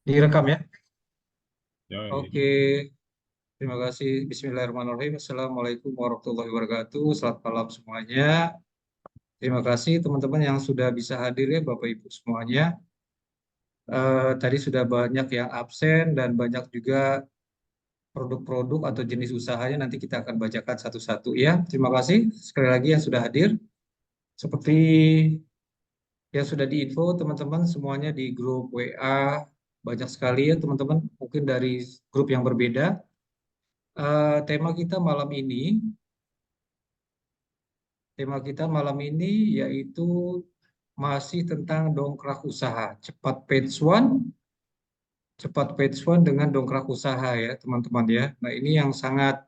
Direkam ya? Yoi. Oke, terima kasih. Bismillahirrahmanirrahim. Assalamualaikum warahmatullahi wabarakatuh. Selamat malam semuanya. Terima kasih teman-teman yang sudah bisa hadir ya, Bapak Ibu semuanya. Tadi sudah banyak yang absen dan banyak juga produk-produk atau jenis usahanya nanti kita akan bacakan satu-satu ya. Terima kasih sekali lagi yang sudah hadir. Seperti yang sudah diinfo teman-teman semuanya di grup WA banyak sekali ya teman-teman, mungkin dari grup yang berbeda. Tema kita malam ini Tema kita malam ini yaitu masih tentang dongkrak usaha. Cepat page one dengan dongkrak usaha ya teman-teman ya. Nah ini yang sangat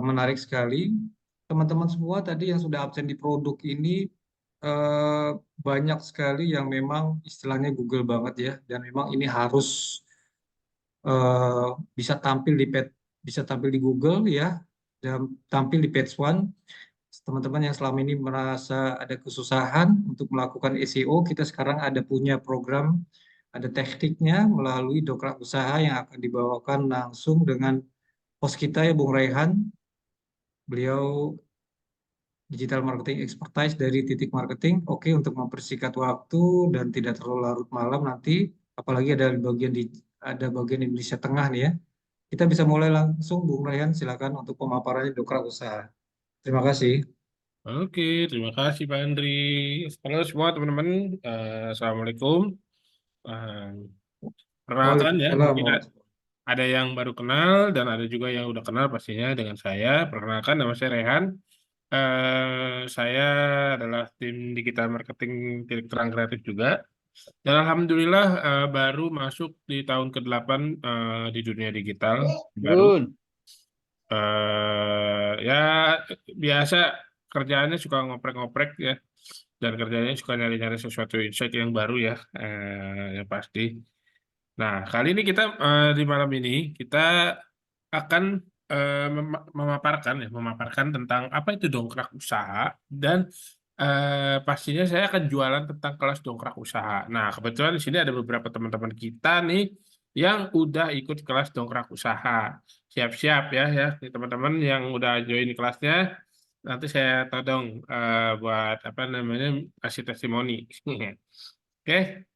menarik sekali. Teman-teman semua tadi yang sudah absen di produk ini eh, banyak sekali yang memang istilahnya Google banget ya. Dan memang ini harus eh, bisa tampil bisa tampil di Google ya, dan tampil di page one. Teman-teman yang selama ini merasa ada kesusahan untuk melakukan SEO, kita sekarang ada punya program, ada tekniknya melalui Dongkrak Usaha yang akan dibawakan langsung dengan host kita ya, Bung Raihan. Beliau digital marketing expertise dari Titik Marketing. Oke, untuk mempersingkat waktu dan tidak terlalu larut malam nanti, apalagi ada bagian Indonesia Tengah nih ya. Kita bisa mulai langsung, Bung Raihan, silakan untuk pemaparannya Dongkrak Usaha. Terima kasih. Oke, terima kasih Pak Andri. Halo semua teman-teman. Assalamualaikum. Eh, Perkenalkan ya, Waalaikumsalam mungkin warahmatullahi ada yang baru kenal dan ada juga yang udah kenal pastinya dengan saya. Perkenalkan, nama saya Rehan. Saya adalah tim digital marketing Titik Terang Kreatif juga. Dan Alhamdulillah baru masuk di tahun ke-8 di dunia digital. Baru. Yun, Ya biasa kerjaannya suka ngoprek-ngoprek ya, dan kerjanya suka nyari-nyari sesuatu insight yang baru ya, yang pasti. Nah, kali ini di malam ini kita akan memaparkan tentang apa itu dongkrak usaha, dan pastinya saya akan jualan tentang kelas dongkrak usaha. Nah, kebetulan di sini ada beberapa teman-teman kita nih yang udah ikut kelas dongkrak usaha. Siap-siap ya nih teman-teman yang udah join kelasnya. Nanti saya todong buat apa namanya kasih testimoni. Oke,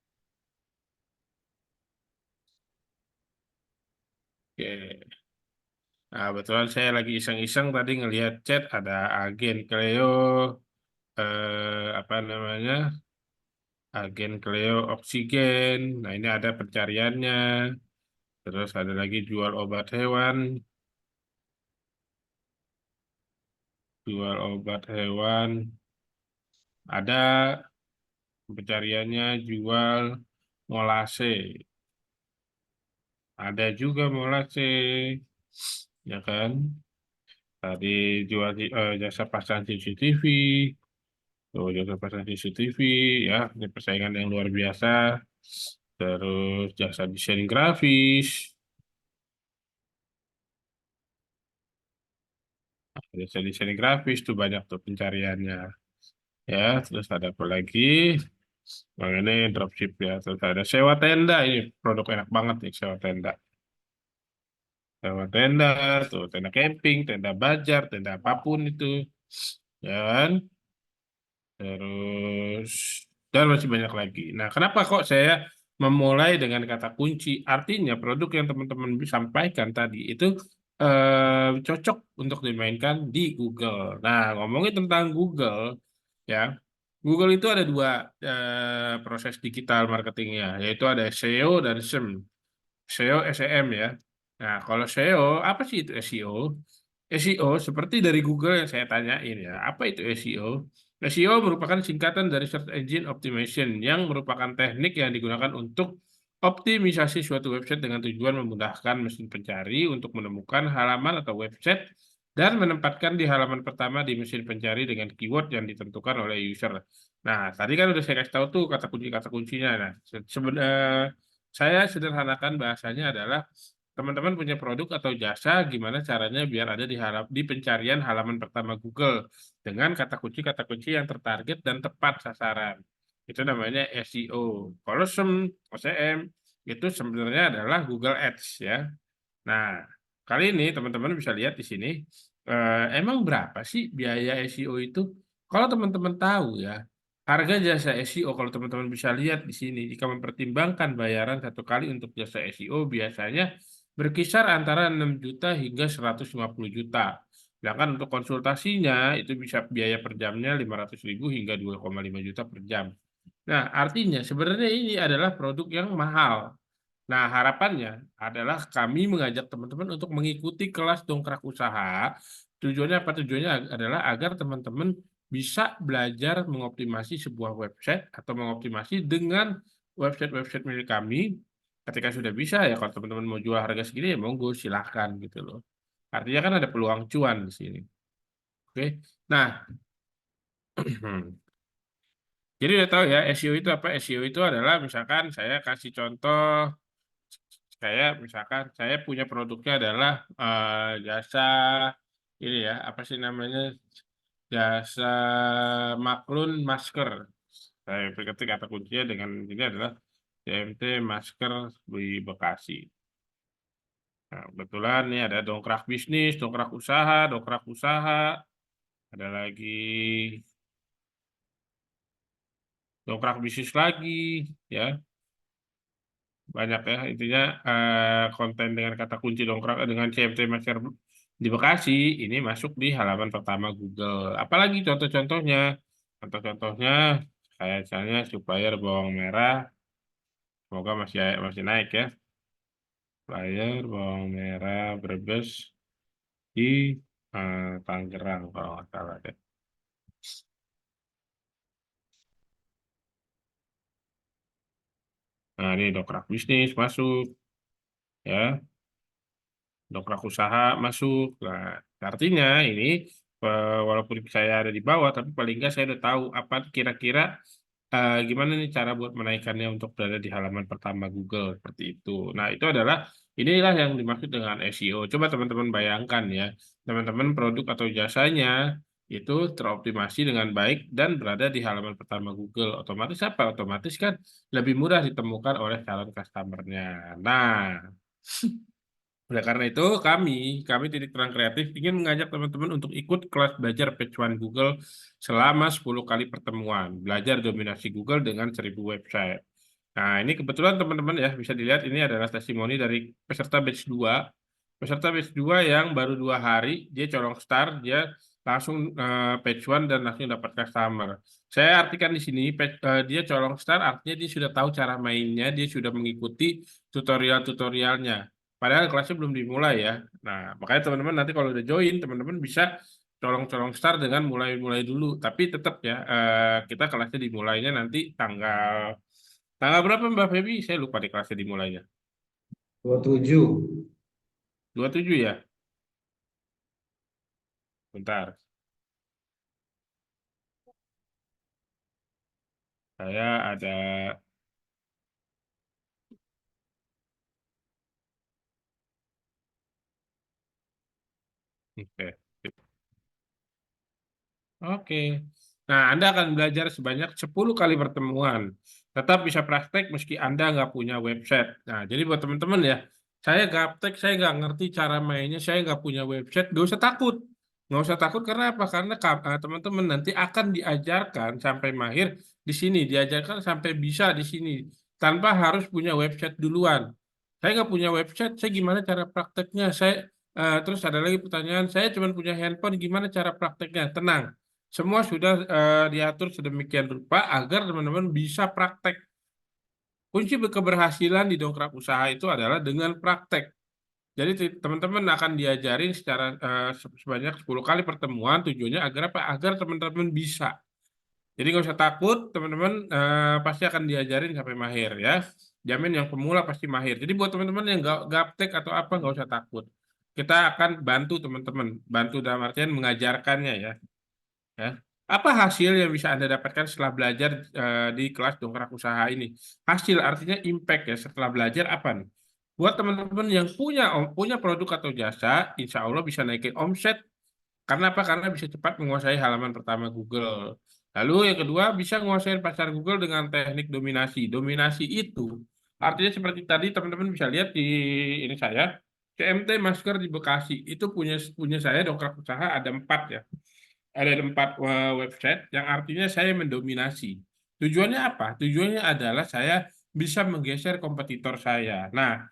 oke. Nah, kebetulan saya lagi iseng-iseng tadi ngelihat chat ada agen Cleo, apa namanya, agen Cleo Oksigen. Nah, ini ada pencariannya. Terus ada lagi jual obat hewan. Ada pencariannya jual molase. Ada juga molase, ya kan? Tadi jual jasa pasang CCTV. Tuh, jasa pasang CCTV, ya, ini persaingan yang luar biasa. Terus jasa desain grafis, jasa desain grafis tuh banyak tuh pencariannya. Ya, terus ada apa lagi? Ini dropship ya. Terus ada sewa tenda, ini produk enak banget nih sewa tenda. Sewa tenda, tuh tenda camping, tenda bajar, tenda apapun itu. Ya kan? Terus dan masih banyak lagi. Nah, kenapa kok saya memulai dengan kata kunci? Artinya produk yang teman-teman sampaikan tadi itu cocok untuk dimainkan di Google. Nah, ngomongin tentang Google, ya, Google itu ada dua proses digital marketingnya, yaitu ada SEO dan SEM. SEO, SEM ya. Nah, kalau SEO, apa sih itu SEO? SEO seperti dari Google yang saya tanyain ya, apa itu SEO? SEO merupakan singkatan dari Search Engine Optimization yang merupakan teknik yang digunakan untuk optimisasi suatu website dengan tujuan memudahkan mesin pencari untuk menemukan halaman atau website dan menempatkan di halaman pertama di mesin pencari dengan keyword yang ditentukan oleh user. Nah, tadi kan udah saya kasih tahu tuh kata kuncinya. Nah, saya sederhanakan bahasanya adalah teman-teman punya produk atau jasa, gimana caranya biar ada di pencarian halaman pertama Google dengan kata kunci yang tertarget dan tepat sasaran. Itu namanya SEO. Kalau SEM, itu sebenarnya adalah Google Ads ya. Nah, kali ini teman-teman bisa lihat di sini, emang berapa sih biaya SEO itu? Kalau teman-teman tahu ya, harga jasa SEO kalau teman-teman bisa lihat di sini, jika mempertimbangkan bayaran satu kali untuk jasa SEO biasanya berkisar antara 6 juta hingga 150 juta. Sedangkan untuk konsultasinya itu bisa biaya per jamnya 500.000 hingga 2,5 juta per jam. Nah, artinya sebenarnya ini adalah produk yang mahal. Nah, harapannya adalah kami mengajak teman-teman untuk mengikuti kelas dongkrak usaha. Tujuannya apa? Tujuannya adalah agar teman-teman bisa belajar mengoptimasi sebuah website atau mengoptimasi dengan website-website milik kami. Ketika sudah bisa ya, kalau teman-teman mau jual harga segini ya monggo silahkan gitu loh. Artinya kan ada peluang cuan di sini. Oke. Nah, jadi udah tahu ya SEO itu apa? SEO itu adalah misalkan saya kasih contoh. Misalkan saya punya produknya adalah jasa ini ya, apa sih namanya? Jasa maklun masker. Saya ketik kata kuncinya dengan ini adalah CMT masker di Bekasi. Nah, kebetulan nih ada dongkrak bisnis, dongkrak usaha, ada lagi dongkrak bisnis lagi, ya. Banyak ya intinya konten dengan kata kunci dongkrak dengan CMT Masker di Bekasi ini masuk di halaman pertama Google. Apalagi contoh-contohnya? Contoh-contohnya kayak misalnya supplier bawang merah, semoga masih masih naik ya. Supplier bawang merah Brebes di Tangerang kalau nggak salah deh. Nah ini dongkrak bisnis masuk ya. Dongkrak usaha masuk. Nah, artinya ini walaupun saya ada di bawah, tapi paling nggak saya udah tahu apa kira-kira gimana nih cara buat menaikkannya untuk berada di halaman pertama Google seperti itu. Nah, itu adalah inilah yang dimaksud dengan SEO. Coba teman-teman bayangkan ya, teman-teman produk atau jasanya itu teroptimasi dengan baik dan berada di halaman pertama Google. Otomatis apa? Otomatis kan lebih mudah ditemukan oleh calon customer-nya. Nah, oleh karena itu, kami Titik Terang Kreatif ingin mengajak teman-teman untuk ikut kelas belajar Page One Google selama 10 kali pertemuan. Belajar dominasi Google dengan 1.000 website. Nah, ini kebetulan teman-teman ya, bisa dilihat ini adalah testimoni dari peserta batch 2. Peserta batch 2 yang baru 2 hari, dia colong start, dia langsung Page One dan langsung dapat customer. Saya artikan di sini, dia colong start artinya dia sudah tahu cara mainnya, dia sudah mengikuti tutorial-tutorialnya. Padahal kelasnya belum dimulai ya. Nah, makanya teman-teman nanti kalau udah join, teman-teman bisa colong-colong start dengan mulai-mulai dulu. Tapi tetap ya, kita kelasnya dimulainya nanti tanggal berapa Mbak Feby? Saya lupa di kelasnya dimulainya. 27. 27 ya? Bentar. Saya ada oke. Oke. Nah, Anda akan belajar sebanyak 10 kali pertemuan. Tetap bisa praktek meski Anda nggak punya website. Nah, jadi buat teman-teman ya, saya gaptek, saya nggak ngerti cara mainnya, saya nggak punya website, nggak usah takut. Nggak usah takut karena apa? Karena teman-teman nanti akan diajarkan sampai mahir di sini, diajarkan sampai bisa di sini, tanpa harus punya website duluan. Saya nggak punya website, saya gimana cara prakteknya? Terus ada lagi pertanyaan, saya cuma punya handphone, gimana cara prakteknya? Tenang. Semua sudah diatur sedemikian rupa agar teman-teman bisa praktek. Kunci keberhasilan di dongkrak usaha itu adalah dengan praktek. Jadi teman-teman akan diajarin secara sebanyak 10 kali pertemuan tujuannya agar apa? Agar teman-teman bisa. Jadi nggak usah takut, teman-teman pasti akan diajarin sampai mahir ya. Jamin yang pemula pasti mahir. Jadi buat teman-teman yang nggak gaptek atau apa nggak usah takut. Kita akan bantu teman-teman, bantu dalam artian mengajarkannya ya. Ya. Apa hasil yang bisa Anda dapatkan setelah belajar di kelas dongkrak usaha ini? Hasil artinya impact ya setelah belajar apa nih? Buat teman-teman yang punya produk atau jasa, insya Allah bisa naikin omset. Karena apa? Karena bisa cepat menguasai halaman pertama Google. Lalu yang kedua bisa menguasai pasar Google dengan teknik dominasi. Dominasi itu Artinya seperti tadi teman-teman bisa lihat di ini saya, CMT Masker di Bekasi itu punya punya saya dongkrak usaha ada 4 ya. Ada 4 website yang artinya saya mendominasi. Tujuannya apa? Tujuannya adalah saya bisa menggeser kompetitor saya. Nah,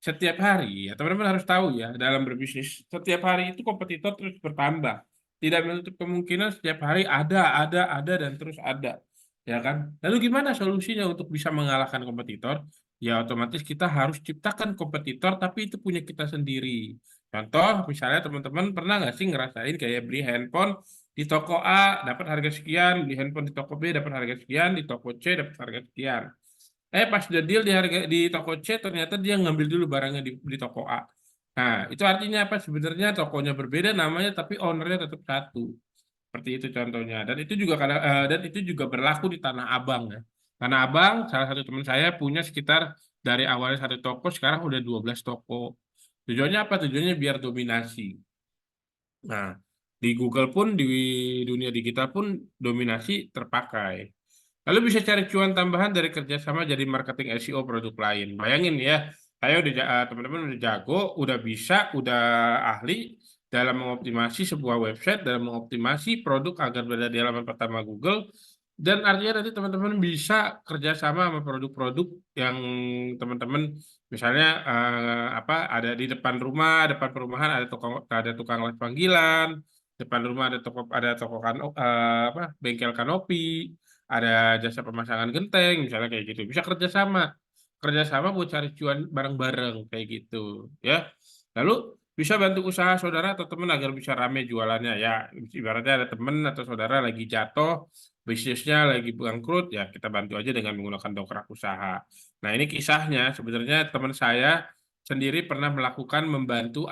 setiap hari ya teman-teman harus tahu ya dalam berbisnis setiap hari itu kompetitor terus bertambah, tidak menutup kemungkinan setiap hari ada dan terus ada, ya kan. Lalu gimana solusinya untuk bisa mengalahkan kompetitor? Ya otomatis kita harus ciptakan kompetitor tapi itu punya kita sendiri. Contoh misalnya teman-teman pernah nggak sih ngerasain kayak beli handphone di toko A dapat harga sekian, beli handphone di toko B dapat harga sekian, di toko C dapat harga sekian. Pas udah deal di harga di toko C ternyata dia ngambil dulu barangnya di toko A. Nah, itu artinya apa? Sebenarnya tokonya berbeda namanya tapi ownernya tetap satu. Seperti itu contohnya. Dan itu juga berlaku di Tanah Abang ya. Tanah Abang salah satu teman saya punya sekitar dari awalnya 1 toko sekarang udah 12 toko. Tujuannya apa? Tujuannya biar dominasi. Nah, di Google pun di dunia digital pun dominasi terpakai. Lalu bisa cari cuan tambahan dari kerjasama jadi marketing SEO produk lain. Bayangin ya, teman-teman udah jago, udah bisa, udah ahli dalam mengoptimasi sebuah website, dalam mengoptimasi produk agar berada di halaman pertama Google. Dan artinya nanti teman-teman bisa kerjasama sama produk-produk yang teman-teman misalnya apa ada di depan perumahan ada tukang les panggilan, depan rumah ada apa bengkel kanopi, ada jasa pemasangan genteng, misalnya kayak gitu. Bisa kerjasama buat cari cuan bareng-bareng kayak gitu, ya. Lalu bisa bantu usaha saudara atau teman agar bisa rame jualannya, ya. Ibaratnya ada teman atau saudara lagi jatuh, bisnisnya lagi bangkrut, ya kita bantu aja dengan menggunakan dongkrak usaha. Nah ini kisahnya, sebenarnya teman saya sendiri pernah melakukan membantu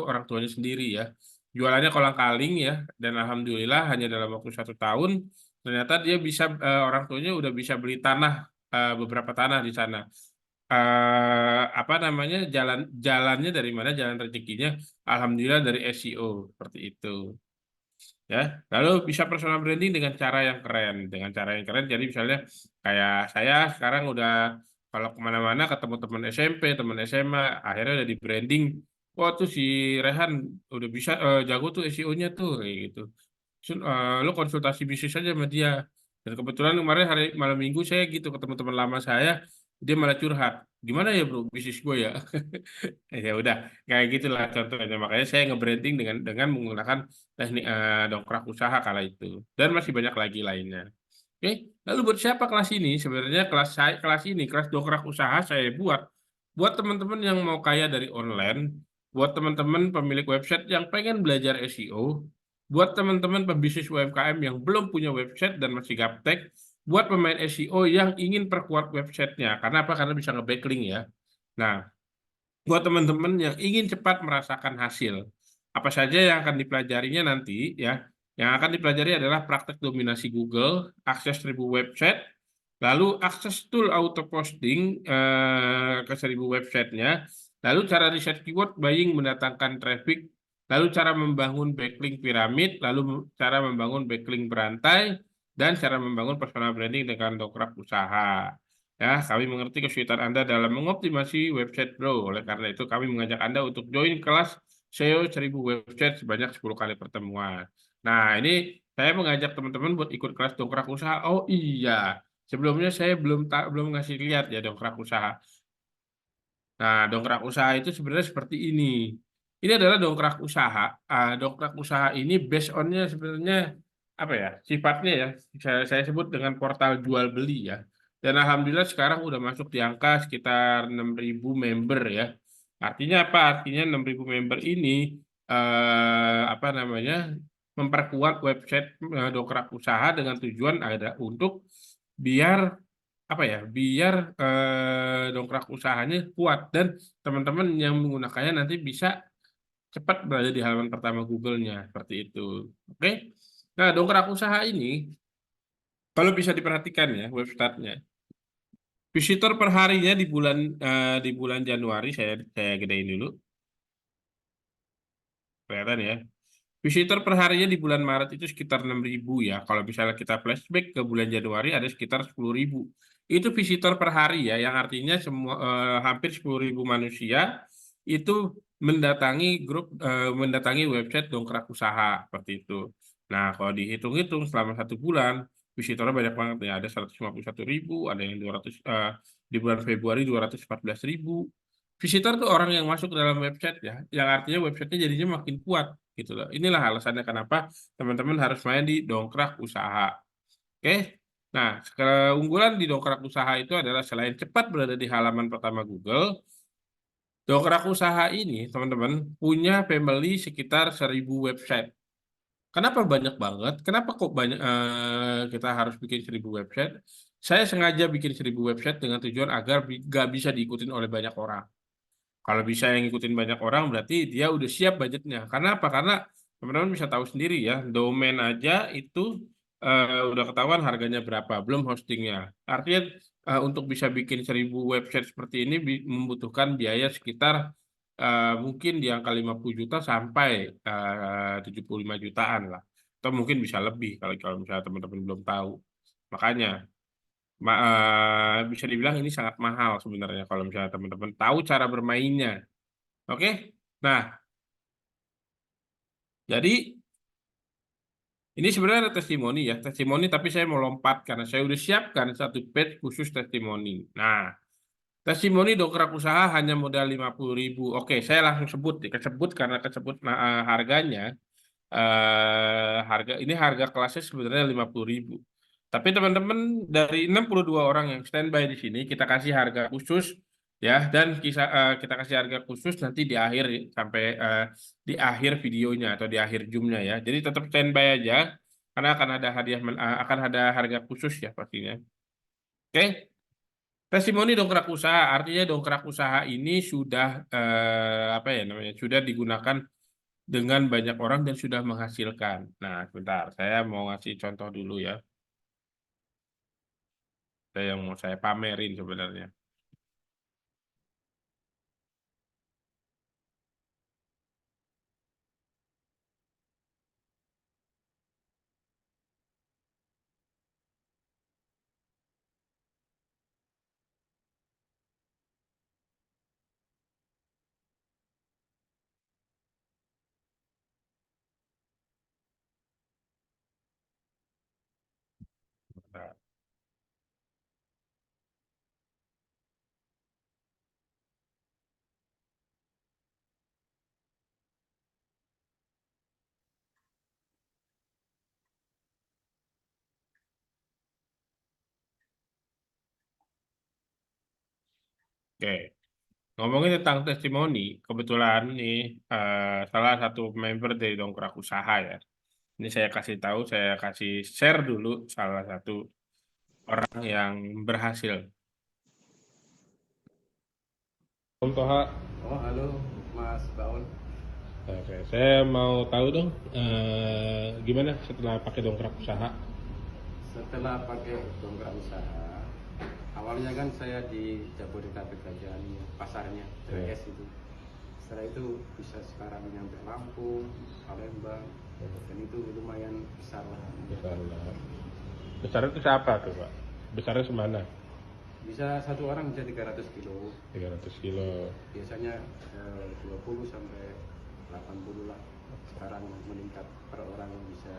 orang tuanya sendiri ya. Jualannya kolang-kaling ya, dan alhamdulillah hanya dalam waktu 1 tahun ternyata dia bisa orang tuanya udah bisa beli beberapa tanah di sana. Apa namanya jalannya dari mana jalan rezekinya? Alhamdulillah dari SEO seperti itu. Ya, lalu bisa personal branding dengan cara yang keren, Jadi misalnya kayak saya sekarang udah kalau kemana-mana ketemu teman SMP, teman SMA, akhirnya udah di branding. Wah tuh si Rehan udah bisa jago tuh SEO-nya tuh kayak gitu. Lu konsultasi bisnis aja sama dia. Dan kebetulan kemarin hari malam minggu saya gitu ketemu teman lama saya, dia malah curhat. Gimana ya bro bisnis gue ya? Ya udah kayak gitulah contohnya. Makanya saya nge-branding dengan menggunakan teknik dongkrak usaha kala itu. Dan masih banyak lagi lainnya. Oke, lalu buat siapa kelas ini? Sebenarnya kelas dongkrak usaha saya buat teman-teman yang mau kaya dari online, buat teman-teman pemilik website yang pengen belajar SEO, buat teman-teman pebisnis UMKM yang belum punya website dan masih gaptek, buat pemain SEO yang ingin perkuat websitenya. Karena apa? Karena bisa nge-backlink ya. Nah, buat teman-teman yang ingin cepat merasakan hasil. Apa saja yang akan dipelajarinya nanti ya. Yang akan dipelajari adalah praktek dominasi Google, akses 1.000 website, lalu akses tool auto posting ke 1.000 websitenya, lalu cara riset keyword buying mendatangkan traffic, lalu cara membangun backlink piramid, lalu cara membangun backlink berantai, dan cara membangun personal branding dengan dongkrak usaha. Ya, kami mengerti kesulitan Anda dalam mengoptimasi website Bro. Oleh karena itu, kami mengajak Anda untuk join kelas SEO 1.000 website sebanyak 10 kali pertemuan. Nah, ini saya mengajak teman-teman buat ikut kelas dongkrak usaha. Oh iya, sebelumnya saya belum ngasih lihat ya dongkrak usaha. Nah, dongkrak usaha itu sebenarnya seperti ini. Ini adalah dongkrak usaha. Dongkrak usaha ini based on-nya sebenarnya apa ya? Sifatnya ya, saya sebut dengan portal jual beli ya. Dan alhamdulillah sekarang udah masuk di angka sekitar 6.000 member ya. Artinya apa? Artinya 6.000 member ini apa namanya? Memperkuat website dongkrak usaha dengan tujuan ada untuk biar apa ya biar dongkrak usahanya kuat dan teman-teman yang menggunakannya nanti bisa cepat berada di halaman pertama Google-nya seperti itu. Oke. Nah, dongkrak usaha ini kalau bisa diperhatikan ya websitenya. Visitor per harinya di bulan Januari saya gedein dulu. Kelihatan ya. Visitor per harinya di bulan Maret itu sekitar 6.000 ya. Kalau misalnya kita flashback ke bulan Januari ada sekitar 10.000. itu visitor per hari ya, yang artinya semua hampir 10.000 manusia itu mendatangi website Dongkrak Usaha seperti itu. Nah, kalau dihitung-hitung selama 1 bulan, visitornya banyak banget nih. Ada 151.000, ada yang 200 di bulan Februari 214.000. Visitor tuh orang yang masuk ke dalam website ya, yang artinya websitenya jadinya makin kuat gitu loh. Inilah alasannya kenapa teman-teman harus main di Dongkrak Usaha. Oke. Nah, keunggulan di Dongkrak Usaha itu adalah selain cepat berada di halaman pertama Google, Dongkrak Usaha ini, teman-teman, punya family sekitar 1.000 website. Kenapa banyak banget? Kenapa kok banyak kita harus bikin 1.000 website? Saya sengaja bikin 1.000 website dengan tujuan agar gak bisa diikutin oleh banyak orang. Kalau bisa yang ngikutin banyak orang, berarti dia udah siap budgetnya. Karena apa? Karena teman-teman bisa tahu sendiri ya, domain aja itu udah ketahuan harganya berapa, belum hostingnya. Artinya untuk bisa bikin 1.000 website seperti ini membutuhkan biaya sekitar mungkin di angka 50 juta sampai 75 jutaan lah. Atau mungkin bisa lebih kalau misalnya teman-teman belum tahu. Makanya bisa dibilang ini sangat mahal sebenarnya kalau misalnya teman-teman tahu cara bermainnya. Oke? Nah, jadi ini sebenarnya ada testimoni ya, testimoni tapi saya mau lompat karena saya udah siapkan satu page khusus testimoni. Nah, testimoni dongkrak usaha hanya modal 50.000. Oke, saya langsung sebut ya, kesebut karena kesebut harganya. Harga ini harga kelasnya sebenarnya 50.000. Tapi teman-teman dari 62 orang yang standby di sini kita kasih harga khusus ya dan kita kasih harga khusus nanti di akhir sampai di akhir videonya atau di akhir zoomnya ya. Jadi tetap standby aja karena akan ada hadiah akan ada harga khusus ya pastinya. Oke. Testimoni dongkrak usaha artinya dongkrak usaha ini sudah apa ya namanya sudah digunakan dengan banyak orang dan sudah menghasilkan. Nah, sebentar, saya mau ngasih contoh dulu ya. Saya yang mau saya pamerin sebenarnya. Nah, oke, ngomongin tentang testimoni, kebetulan nih salah satu member dari Dongkrak Usaha ya. Ini saya kasih tahu, saya kasih share dulu salah satu orang yang berhasil. Om Toha, Oh, halo Mas Baun. oke, saya mau tahu dong gimana setelah pakai Dongkrak Usaha. Setelah pakai dongkrak usaha, awalnya kan saya di Jabodetabek aja nih, pasarnya, TS itu. Setelah itu bisa sekarang nyampe Lampung, Palembang, dan itu lumayan besar lah. Besar lah. Besar itu siapa tuh Pak? Besarnya semana? Bisa satu orang bisa 300 kilo, 300 kilo. biasanya 20 sampai 80 lah. Sekarang meningkat per orang bisa,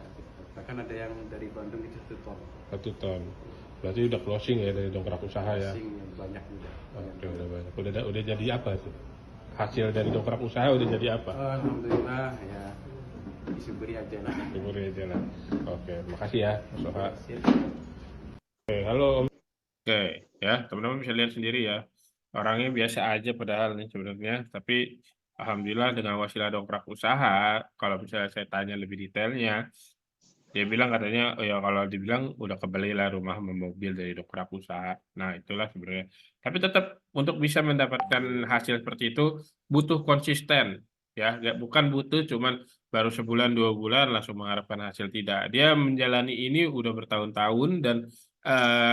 bahkan ada yang dari Bandung itu 1 ton. 1 ton. Berarti udah closing ya dari Dongkrak Usaha ya? Closing banyak juga. Oke, udah banyak. Udah jadi apa sih? Hasil dari Dongkrak Usaha udah jadi apa? Alhamdulillah ya, disyukuri aja lah. Syukuri aja lah. Oke, makasih ya Mas Soha. Sip. Oke, halo Om. Oke, ya teman-teman bisa lihat sendiri ya. Orangnya biasa aja padahal nih sebenarnya, tapi alhamdulillah dengan wasilah Dongkrak Usaha, kalau misalnya saya tanya lebih detailnya, dia bilang katanya, oh ya kalau dibilang udah kebeli lah rumah sama mobil dari Dongkrak Usaha. Nah itulah sebenarnya. Tapi tetap untuk bisa mendapatkan hasil seperti itu butuh konsisten, ya. Bukan butuh cuman baru sebulan 2 bulan langsung mengharapkan hasil, tidak. Dia menjalani ini udah bertahun-tahun dan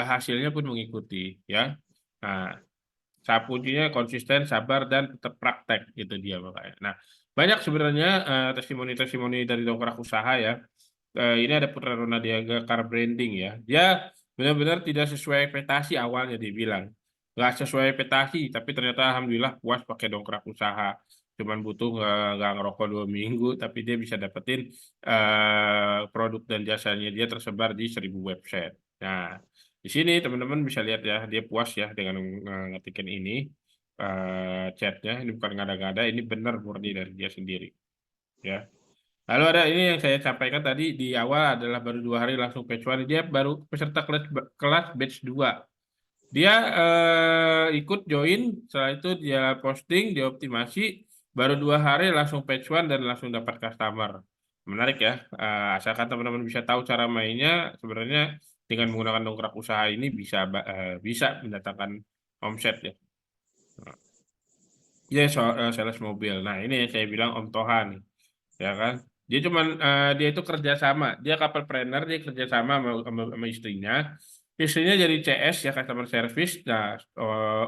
hasilnya pun mengikuti, ya. Nah, kuncinya konsisten, sabar, dan tetap praktek gitu dia makanya. Nah, banyak sebenarnya testimoni-testimoni dari Dongkrak Usaha ya. Ini ada Putra Ronadiaga Car Branding ya. Dia benar-benar tidak sesuai ekspektasi awalnya dia bilang. Nggak sesuai ekspektasi, tapi ternyata alhamdulillah puas pakai dongkrak usaha. Cuman butuh nggak ngerokok 2 minggu, tapi dia bisa dapetin produk dan jasanya dia tersebar di 1.000 website. Nah, di sini teman-teman bisa lihat ya, dia puas ya dengan ngetikin ini chatnya. Ini bukan ngada-ngada, ini benar murni dari dia sendiri. Ya. Lalu ada ini yang saya sampaikan tadi di awal adalah baru 2 hari langsung batch 1. Dia baru peserta kelas batch 2. Dia ikut join, setelah itu dia posting, dia optimasi, baru 2 hari langsung batch 1 dan langsung dapat customer. Menarik ya, asalkan teman-teman bisa tahu cara mainnya, sebenarnya dengan menggunakan dongkrak usaha ini bisa mendatangkan omset ya. Dia sales mobil. Nah ini yang saya bilang Om Toha nih, ya kan? Dia itu kerjasama, dia couple-planner, dia kerjasama sama istrinya. Istrinya jadi CS ya customer service. Nah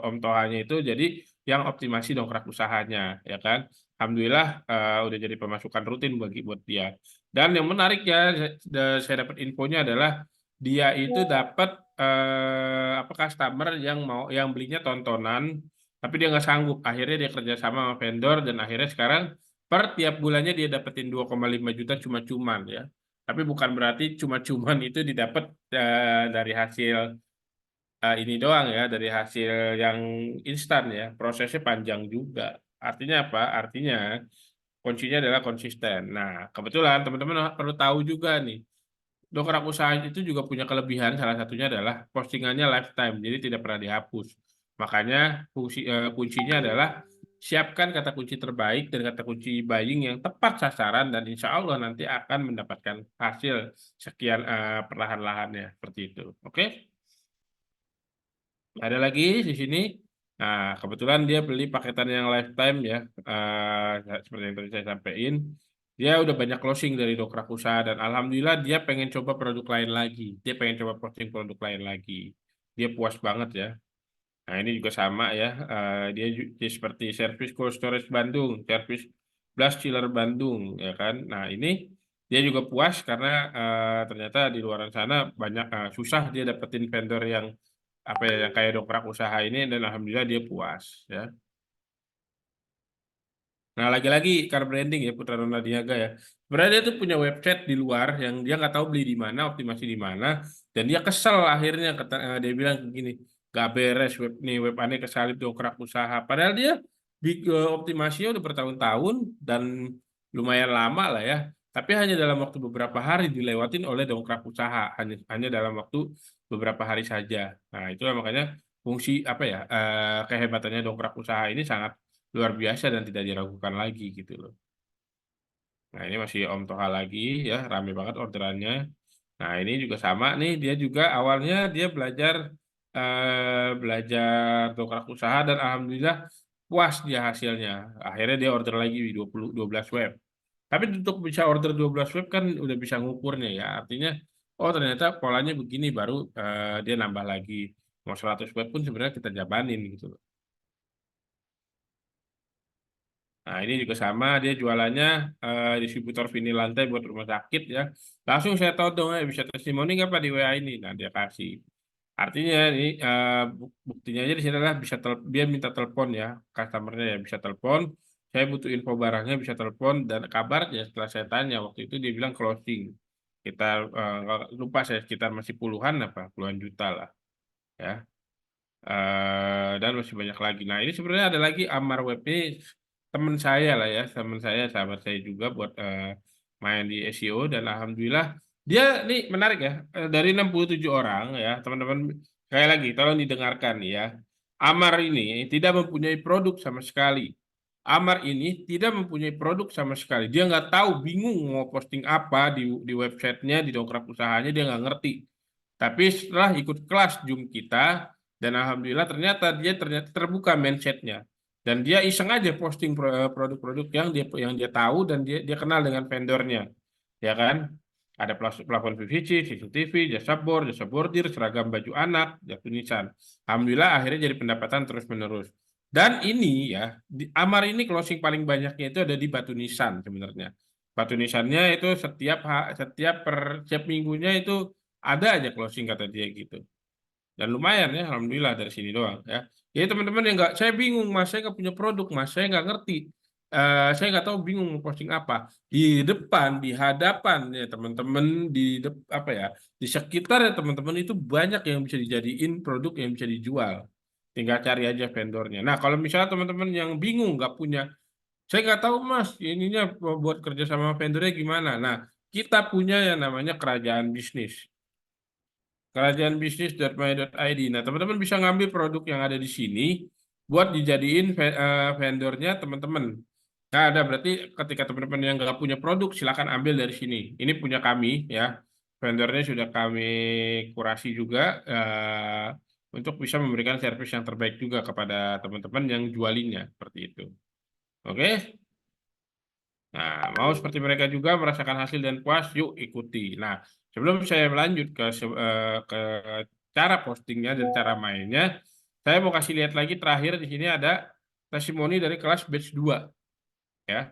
Om Tohanya itu jadi yang optimasi dongkrak usahanya, ya kan? Alhamdulillah udah jadi pemasukan rutin buat dia. Dan yang menarik ya, saya dapat infonya adalah dia itu dapat apa customer yang belinya tontonan, tapi dia nggak sanggup. Akhirnya dia kerjasama sama vendor dan akhirnya sekarang per tiap bulannya dia dapetin 2,5 juta cuma-cuman ya. Tapi bukan berarti cuma-cuman itu didapat dari hasil ini doang ya, dari hasil yang instan ya. Prosesnya panjang juga. Artinya apa? Artinya kuncinya adalah konsisten. Nah, kebetulan teman-teman perlu tahu juga nih. Dongkrak usaha itu juga punya kelebihan, salah satunya adalah postingannya lifetime, jadi tidak pernah dihapus. Makanya kuncinya adalah siapkan kata kunci terbaik dan kata kunci buying yang tepat sasaran dan insya Allah nanti akan mendapatkan hasil sekian perlahan-lahannya seperti itu. Oke? Ada lagi di sini. Nah, kebetulan dia beli paketan yang lifetime ya, seperti yang tadi saya sampaikan. Dia udah banyak closing dari dongkrak usaha dan alhamdulillah dia pengen coba produk lain lagi. Dia pengen coba posting produk lain lagi. Dia puas banget ya. Nah, ini juga sama ya. Dia seperti servis cold storage Bandung, servis blast chiller Bandung, ya kan. Nah, ini dia juga puas karena ternyata di luar sana banyak susah dia dapetin vendor yang apa ya yang kayak dongkrak usaha ini dan alhamdulillah dia puas ya. Nah, lagi-lagi car branding ya Putra Niaga ya. Sebenarnya dia tuh punya website di luar yang dia nggak tahu beli di mana, optimasi di mana, dan dia kesel akhirnya dia bilang begini, gak beres web aneh kesalip dongkrak usaha. Padahal dia optimasinya udah bertahun-tahun dan lumayan lama lah ya. Tapi hanya dalam waktu beberapa hari dilewatin oleh dongkrak usaha, hanya dalam waktu beberapa hari saja. Nah, itulah makanya fungsi apa ya kehebatannya dongkrak usaha ini sangat luar biasa dan tidak diragukan lagi gitu loh. Nah ini masih Om Toha lagi ya, rame banget orderannya. Nah ini juga sama nih, dia juga awalnya dia belajar dongkrak usaha dan alhamdulillah puas dia hasilnya. Akhirnya dia order lagi di 12 web. Tapi untuk bisa order 12 web kan udah bisa ngukurnya ya. Artinya, oh ternyata polanya begini baru dia nambah lagi. Mau 100 web pun sebenarnya kita jabanin gitu loh. Nah, ini juga sama, dia jualannya distributor vinil lantai buat rumah sakit ya. Langsung saya tahu dong, bisa testimoni nggak Pak di WA ini? Nah, dia kasih. Artinya ini buktinya aja di sini adalah dia minta telepon ya, customernya ya bisa telepon. Saya butuh info barangnya bisa telepon dan kabarnya setelah saya tanya waktu itu dia bilang closing. Kita lupa saya sekitar masih puluhan juta lah ya. Dan masih banyak lagi. Nah, ini sebenarnya ada lagi Amar Web ini teman saya lah ya, teman saya, sahabat saya juga buat main di SEO dan alhamdulillah dia nih menarik ya. Dari 67 orang ya, teman-teman sekali lagi tolong didengarkan nih ya. Amar ini tidak mempunyai produk sama sekali. Amar ini tidak mempunyai produk sama sekali. Dia nggak tahu, bingung mau posting apa di websitenya, di dongkrak usahanya dia nggak ngerti. Tapi setelah ikut kelas Zoom kita, dan alhamdulillah ternyata terbuka mindsetnya. Dan dia iseng aja posting produk-produk yang dia tahu dan dia kenal dengan vendornya. Ya kan? Ada plafon PVC, CCTV, jasa bordir, seragam baju anak, jasa nisan. Alhamdulillah akhirnya jadi pendapatan terus-menerus. Dan ini ya, Amar ini closing paling banyaknya itu ada di batu nisan sebenarnya. Batu nisannya itu setiap minggunya itu ada aja closing kata dia gitu. Dan lumayan ya, alhamdulillah dari sini doang ya. Jadi teman-teman yang nggak, saya bingung mas, saya nggak punya produk mas, saya nggak ngerti. Saya nggak tahu, bingung mau posting apa. Di depan, di hadapan ya teman-teman, apa ya, di sekitar ya teman-teman itu banyak yang bisa dijadiin produk yang bisa dijual. Tinggal cari aja vendornya. Nah kalau misalnya teman-teman yang bingung nggak punya, saya nggak tahu mas, ininya buat kerja sama vendornya gimana. Nah kita punya yang namanya kerajaan bisnis. Kerajaanbisnis.my.id. Nah, teman-teman bisa ngambil produk yang ada di sini buat dijadiin vendornya teman-teman. Nah, ada berarti ketika teman-teman yang nggak punya produk, silakan ambil dari sini. Ini punya kami ya. Vendornya sudah kami kurasi juga untuk bisa memberikan servis yang terbaik juga kepada teman-teman yang jualinnya seperti itu. Oke? Nah, mau seperti mereka juga merasakan hasil dan puas, yuk ikuti. Nah, sebelum saya melanjut ke cara postingnya dan cara mainnya, saya mau kasih lihat lagi terakhir di sini ada testimoni dari kelas batch 2 ya.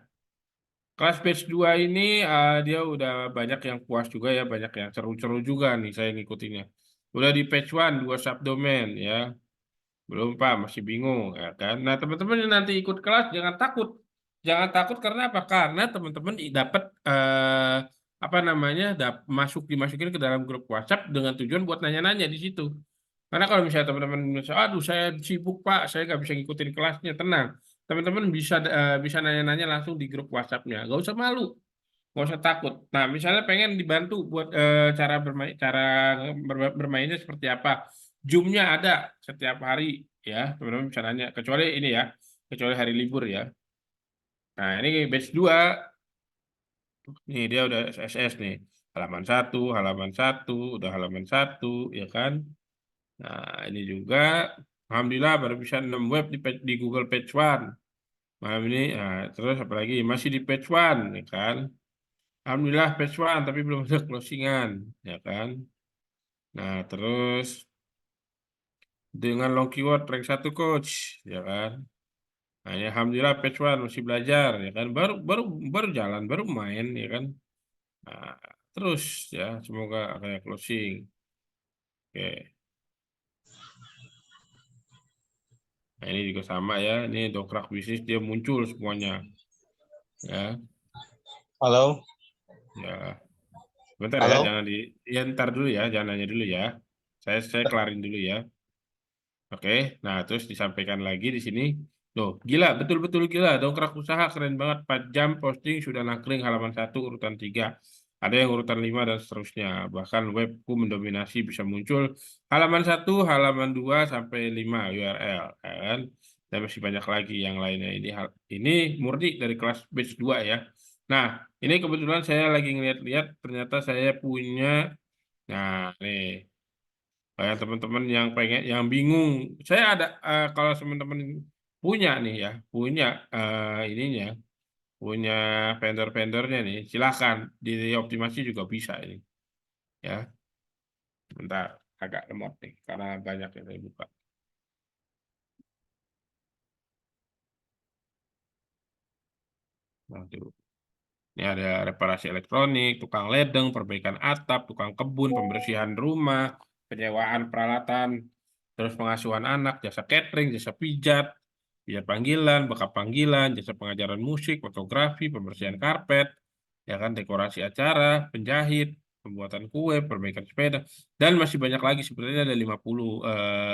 Kelas batch 2 ini dia udah banyak yang puas juga ya, banyak yang seru-seru juga nih saya ngikutinnya. Udah di batch 1 2 subdomain ya. Belum Pak, masih bingung ya kan. Nah, teman-teman yang nanti ikut kelas jangan takut. Jangan takut karena apa? Karena teman-teman dapat apa namanya? Dimasukin ke dalam grup WhatsApp dengan tujuan buat nanya-nanya di situ. Karena kalau misalnya teman-teman misalnya, aduh saya sibuk Pak, saya nggak bisa ngikutin kelasnya, tenang. Teman-teman bisa nanya-nanya langsung di grup WhatsApp-nya. Nggak usah malu, nggak usah takut. Nah, misalnya pengen dibantu buat bermainnya seperti apa. Zoom-nya ada setiap hari ya, teman-teman bisa nanya. Kecuali ini ya, kecuali hari libur ya. Nah, ini batch 2. Nih dia udah SSS nih. Halaman 1, udah halaman 1 ya kan. Nah, ini juga alhamdulillah baru bisa 6 web di Google Page One. Malam ini, nah, terus apalagi masih di Page One ya kan. Alhamdulillah Page One tapi belum ada closingan ya kan. Nah, terus dengan long keyword rank 1 coach ya kan. Nah, ini alhamdulillah Page One masih belajar ya kan. Baru baru baru jalan, baru main ya kan. Nah, terus ya semoga kayak closing. Oke. Nah, ini juga sama ya. Ini dongkrak bisnis dia muncul semuanya. Ya, Halo, ya. Bentar ya, halo. jangan ya ntar dulu ya, jangan nanya dulu ya. Saya kelarin dulu ya. Oke, nah terus disampaikan lagi di sini. Loh, gila, betul-betul gila. Dongkrak usaha keren banget. 4 jam posting sudah nangkring halaman 1 urutan 3. Ada yang urutan 5 dan seterusnya. Bahkan webku mendominasi bisa muncul halaman 1, halaman 2 sampai 5 URL. Ya kan? Dan masih banyak lagi yang lainnya. Ini murni dari kelas batch 2 ya. Nah, ini kebetulan saya lagi ngeliat-liat. Ternyata saya punya. Nah, nih. Kayak teman-teman yang pengen, yang bingung, saya ada kalau teman-teman punya nih ya, punya ininya, punya vendor-vendornya nih, silakan dioptimasi juga bisa ini, ya. Bentar, agak lemot nih, karena banyak yang saya buka. Waduh. Ini ada reparasi elektronik, tukang ledeng, perbaikan atap, tukang kebun, pembersihan rumah, penyewaan peralatan, terus pengasuhan anak, jasa catering, jasa pijat, pijat panggilan, bekap panggilan, jasa pengajaran musik, fotografi, pembersihan karpet, ya kan, dekorasi acara, penjahit, pembuatan kue, perbaikan sepeda, dan masih banyak lagi. Sebenarnya ada 50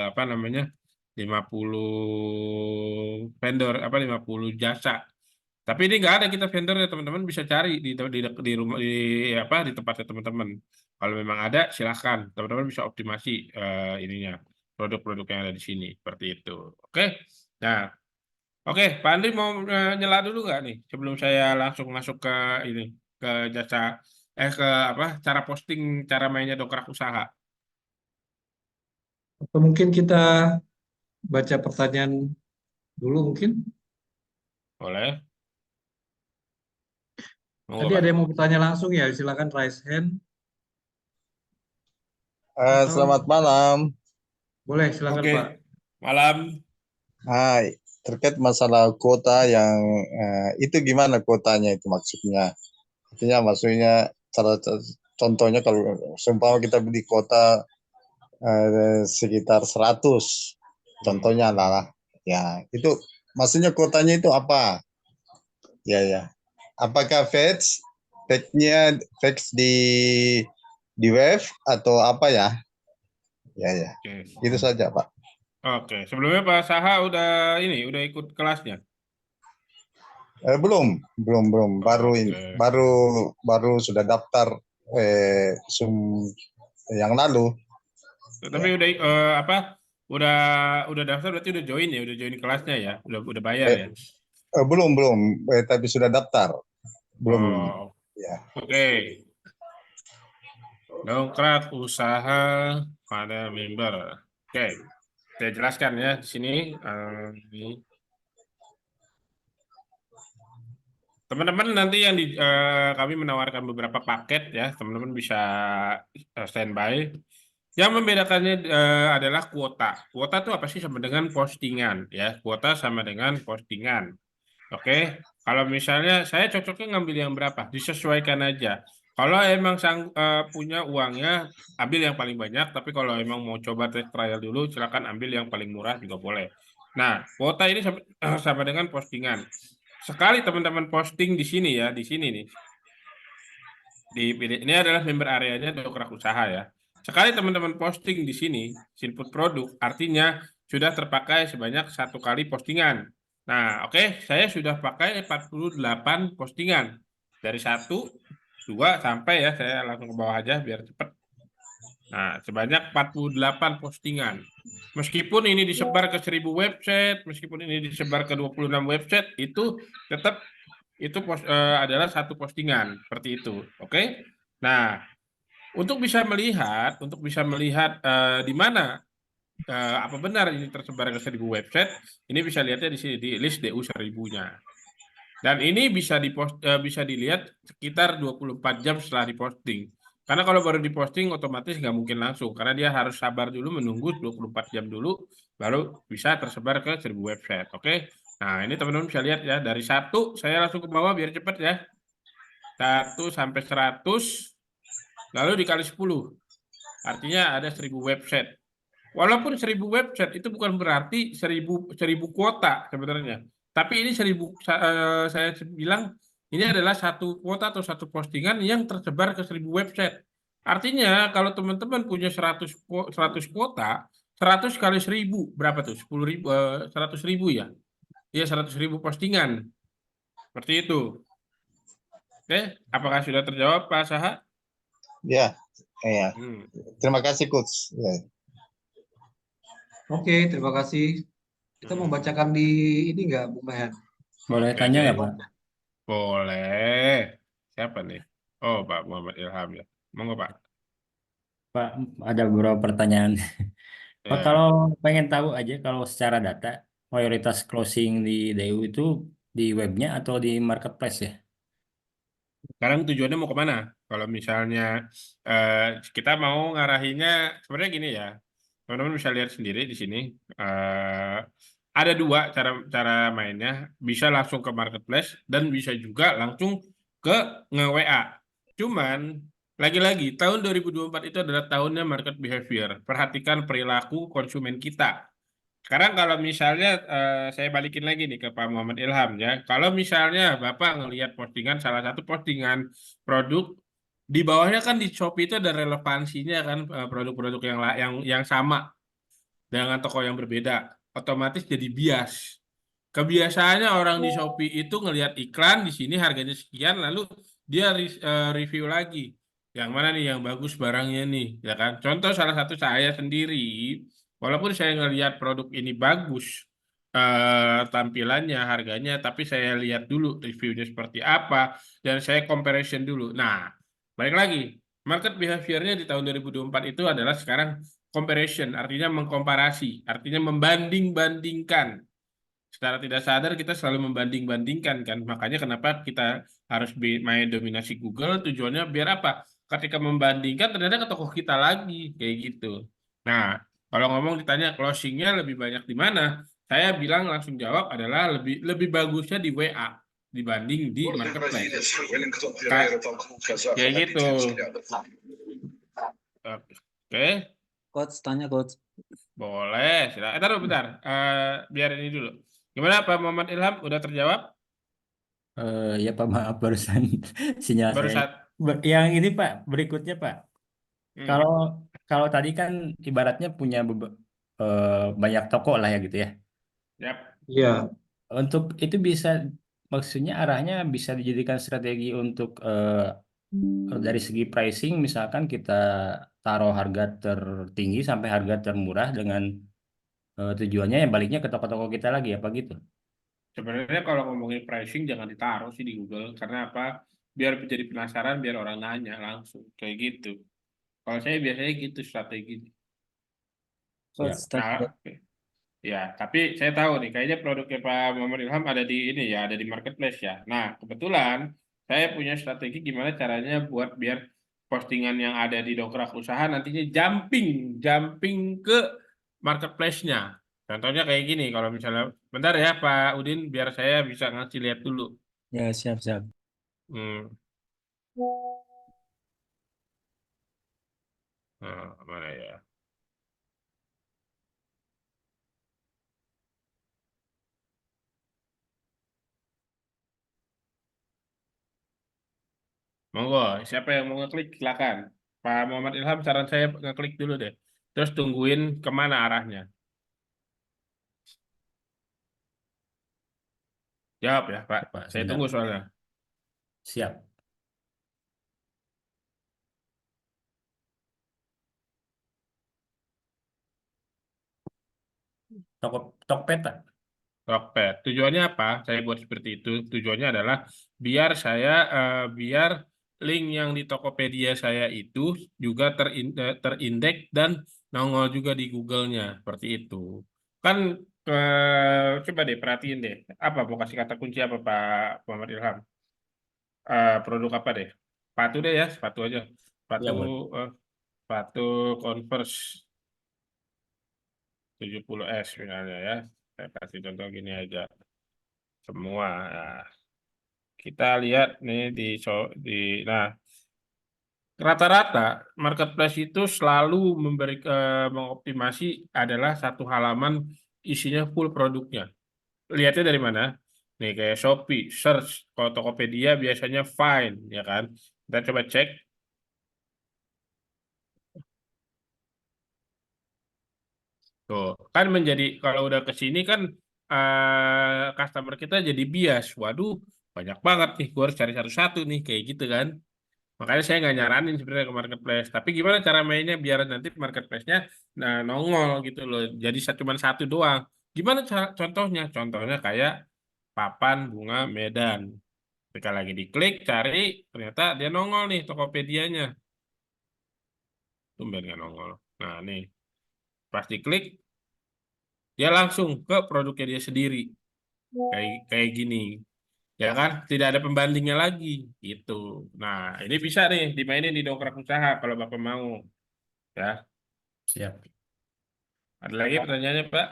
apa namanya? 50 vendor, apa 50 jasa. Tapi ini nggak ada kita vendornya, teman-teman bisa cari di rumah apa di tempatnya teman-teman. Kalau memang ada, silahkan teman-teman bisa optimasi ininya produk-produk yang ada di sini seperti itu. Oke, nah, oke, Pak Andri mau nyela dulu nggak nih sebelum saya langsung masuk ke ini ke jasa ke apa cara posting cara mainnya dongkrak usaha. Atau mungkin kita baca pertanyaan dulu mungkin. Boleh? Monggo Tadi ada Pak. yang mau bertanya langsung ya, silakan raise hand atau Selamat malam. boleh silakan Oke, Pak. malam. Hai, terkait masalah kuota yang itu gimana kuotanya itu maksudnya? Maksudnya cara contohnya kalau seumpama kita beli kuota sekitar 100, contohnya lah. Ya, itu maksudnya kuotanya itu apa? Ya, ya. Apakah fetch di web atau apa ya? Ya, ya. Oke. Itu saja, Pak. Oke, sebelumnya Pak Saha udah ikut kelasnya. Belum. Baru ini, Oke. baru sudah daftar yang lalu. Tapi Ya. udah daftar berarti udah join kelasnya ya, udah bayar ya. Belum, tapi sudah daftar. Belum. Oh, Ya. oke. Dongkrak usaha pada member. Oke, saya jelaskan ya di sini. Ini. Teman-teman nanti kami menawarkan beberapa paket ya, teman-teman bisa standby. Yang membedakannya adalah kuota. Kuota itu apa sih? Sama dengan postingan ya. Kuota sama dengan postingan. Oke, kalau misalnya saya cocoknya ngambil yang berapa? Disesuaikan aja. Kalau emang punya uangnya, ambil yang paling banyak. Tapi kalau emang mau coba test trial dulu, silakan ambil yang paling murah juga boleh. Nah, kuota ini sama dengan postingan. Sekali teman-teman posting di sini ya, di sini nih. Ini adalah member areanya Dongkrak Usaha ya. Sekali teman-teman posting di sini, input produk, artinya sudah terpakai sebanyak 1 kali postingan. Nah, oke, saya sudah pakai 48 postingan. Dari 1, 2, sampai ya, saya langsung ke bawah aja biar cepat. Nah, sebanyak 48 postingan. Meskipun ini disebar ke 1000 website, meskipun ini disebar ke 26 website, itu tetap adalah 1 postingan seperti itu. Oke? Nah, untuk bisa melihat di mana apa benar ini tersebar ke 1000 website, ini bisa lihatnya di sini di list DU 1000-nya. Dan ini bisa dilihat sekitar 24 jam setelah diposting. Karena kalau baru diposting otomatis nggak mungkin langsung, karena dia harus sabar dulu menunggu 24 jam dulu, baru bisa tersebar ke 1000 website. Oke? Nah, ini teman-teman bisa lihat ya, dari 1 saya langsung ke bawah biar cepat ya. 1 sampai 100, lalu dikali 10. Artinya ada 1000 website. Walaupun 1000 website itu bukan berarti 1000 kuota sebenarnya. Tapi ini saya bilang ini adalah 1 kuota atau 1 postingan yang tersebar ke 1000 website. Artinya kalau teman-teman punya 100 kuota, 100 kali 1000 berapa tuh? 10.000, 100.000 ya? Iya, 100.000 postingan. Seperti itu. Oke, apakah sudah terjawab Pak Saha? Ya. Ya. Terima kasih, Coach. Ya. Oke, terima kasih. Kita mau bacakan di ini nggak, Bu Mehan? Boleh Oke, tanya nggak, Pak? boleh. Siapa nih? Oh, Pak Muhammad Ilham ya. Monggo, Pak. Pak, ada beberapa pertanyaan. Pak, Ya. kalau pengen tahu aja kalau secara data mayoritas closing di DU itu di webnya atau di marketplace ya? Sekarang tujuannya mau kemana? Kalau misalnya kita mau ngarahinnya, sebenarnya gini ya, teman-teman bisa lihat sendiri di sini. Ada 2 cara mainnya, bisa langsung ke marketplace dan bisa juga langsung ke nge-WA. Cuman lagi-lagi tahun 2024 itu adalah tahunnya market behavior. Perhatikan perilaku konsumen kita. Sekarang kalau misalnya saya balikin lagi nih ke Pak Muhammad Ilham ya. Kalau misalnya Bapak ngelihat salah satu postingan produk di bawahnya kan di Shopee itu ada relevansinya kan, produk-produk yang sama dengan toko yang berbeda, otomatis jadi bias. Kebiasaannya orang di Shopee itu ngelihat iklan di sini harganya sekian, lalu dia review lagi. Yang mana nih yang bagus barangnya nih, ya kan? Contoh salah satu saya sendiri, walaupun saya ngelihat produk ini bagus, tampilannya, harganya, tapi saya lihat dulu reviewnya seperti apa, dan saya comparison dulu. Nah, balik lagi, market behavior-nya di tahun 2024 itu adalah sekarang comparison, artinya mengkomparasi, artinya membanding-bandingkan. Secara tidak sadar kita selalu membanding-bandingkan kan. Makanya kenapa kita harus main dominasi Google, tujuannya biar apa? Ketika membandingkan ternyata ke toko kita lagi kayak gitu. Nah, kalau ngomong ditanya closingnya lebih banyak di mana? Saya bilang langsung jawab adalah lebih bagusnya di WA. dibanding di marketplace. Kayak gitu. Oke, Coach, tanya coach. boleh. Silakan. Taruh bentar. Biar ini dulu. Gimana Pak Muhammad Ilham? Udah terjawab? Ya Pak, maaf barusan sinyal saya. Barusan. Yang ini Pak, berikutnya Pak. Hmm. Kalau kalau tadi kan ibaratnya punya banyak toko lah ya gitu ya. Yap. Iya, Untuk itu bisa, maksudnya arahnya bisa dijadikan strategi untuk dari segi pricing, misalkan kita taruh harga tertinggi sampai harga termurah dengan tujuannya yang baliknya ke toko-toko kita lagi apa gitu. Sebenarnya kalau ngomongin pricing jangan ditaruh sih di Google. Karena apa? Biar jadi penasaran, biar orang nanya langsung. Kayak gitu. Kalau saya biasanya gitu strategi. Ya. Coach, tanya, Nah, coach. ya, tapi saya tahu nih, kayaknya produknya Pak Muhammad Ilham ada di ini ya, ada di marketplace ya. Nah, kebetulan saya punya strategi gimana caranya buat biar postingan yang ada di Dongkrak Usaha nantinya jumping ke marketplace-nya. Contohnya kayak gini, kalau misalnya, bentar ya Pak Udin, biar saya bisa ngasih lihat dulu. Ya, siap, siap. Hmm. Nah, mana ya? Monggo, siapa yang mau ngeklik silakan. Pak Muhammad Ilham, saran saya ngeklik dulu deh. Terus tungguin kemana arahnya. Jawab ya, Pak. Pak, Saya sebentar. tunggu soalnya. Siap. Tokped Pak. Tokped. Tujuannya apa? Saya buat seperti itu. Tujuannya adalah biar biar link yang di Tokopedia saya itu juga terindeks dan nongol juga di Google-nya. Seperti itu. Kan coba deh perhatiin deh. Apa mau kasih kata kunci apa Pak Muhammad Ilham? Produk apa deh? Sepatu deh ya, sepatu aja. Sepatu Ya, boleh. eh, sepatu Converse 70S misalnya ya. Saya kasih contoh gini aja. Semua. Nah, kita lihat nih nah, rata-rata marketplace itu selalu mengoptimasi adalah satu halaman isinya full produknya. Lihatnya dari mana? Nih kayak Shopee, search, kalau Tokopedia biasanya find, ya kan? Kita coba cek. Tuh, kan menjadi kalau udah ke sini kan customer kita jadi bias. Waduh, banyak banget nih, gue harus cari satu-satu nih, kayak gitu kan. Makanya saya nggak nyaranin sebenarnya ke marketplace. Tapi gimana cara mainnya biar nanti marketplace-nya nongol gitu loh. Jadi cuma satu doang. Gimana contohnya? Contohnya kayak papan bunga Medan. Ketika lagi diklik, cari, ternyata dia nongol nih Tokopedia-nya. Tumben nggak nongol. Nah, nih, pas diklik, dia langsung ke produknya dia sendiri. Kayak gini. Ya kan? Tidak ada pembandingnya lagi. Gitu. Nah, ini bisa nih dimainin di dongkrak usaha kalau Bapak mau. Ya. Siap. Ada lagi pertanyaannya, Pak?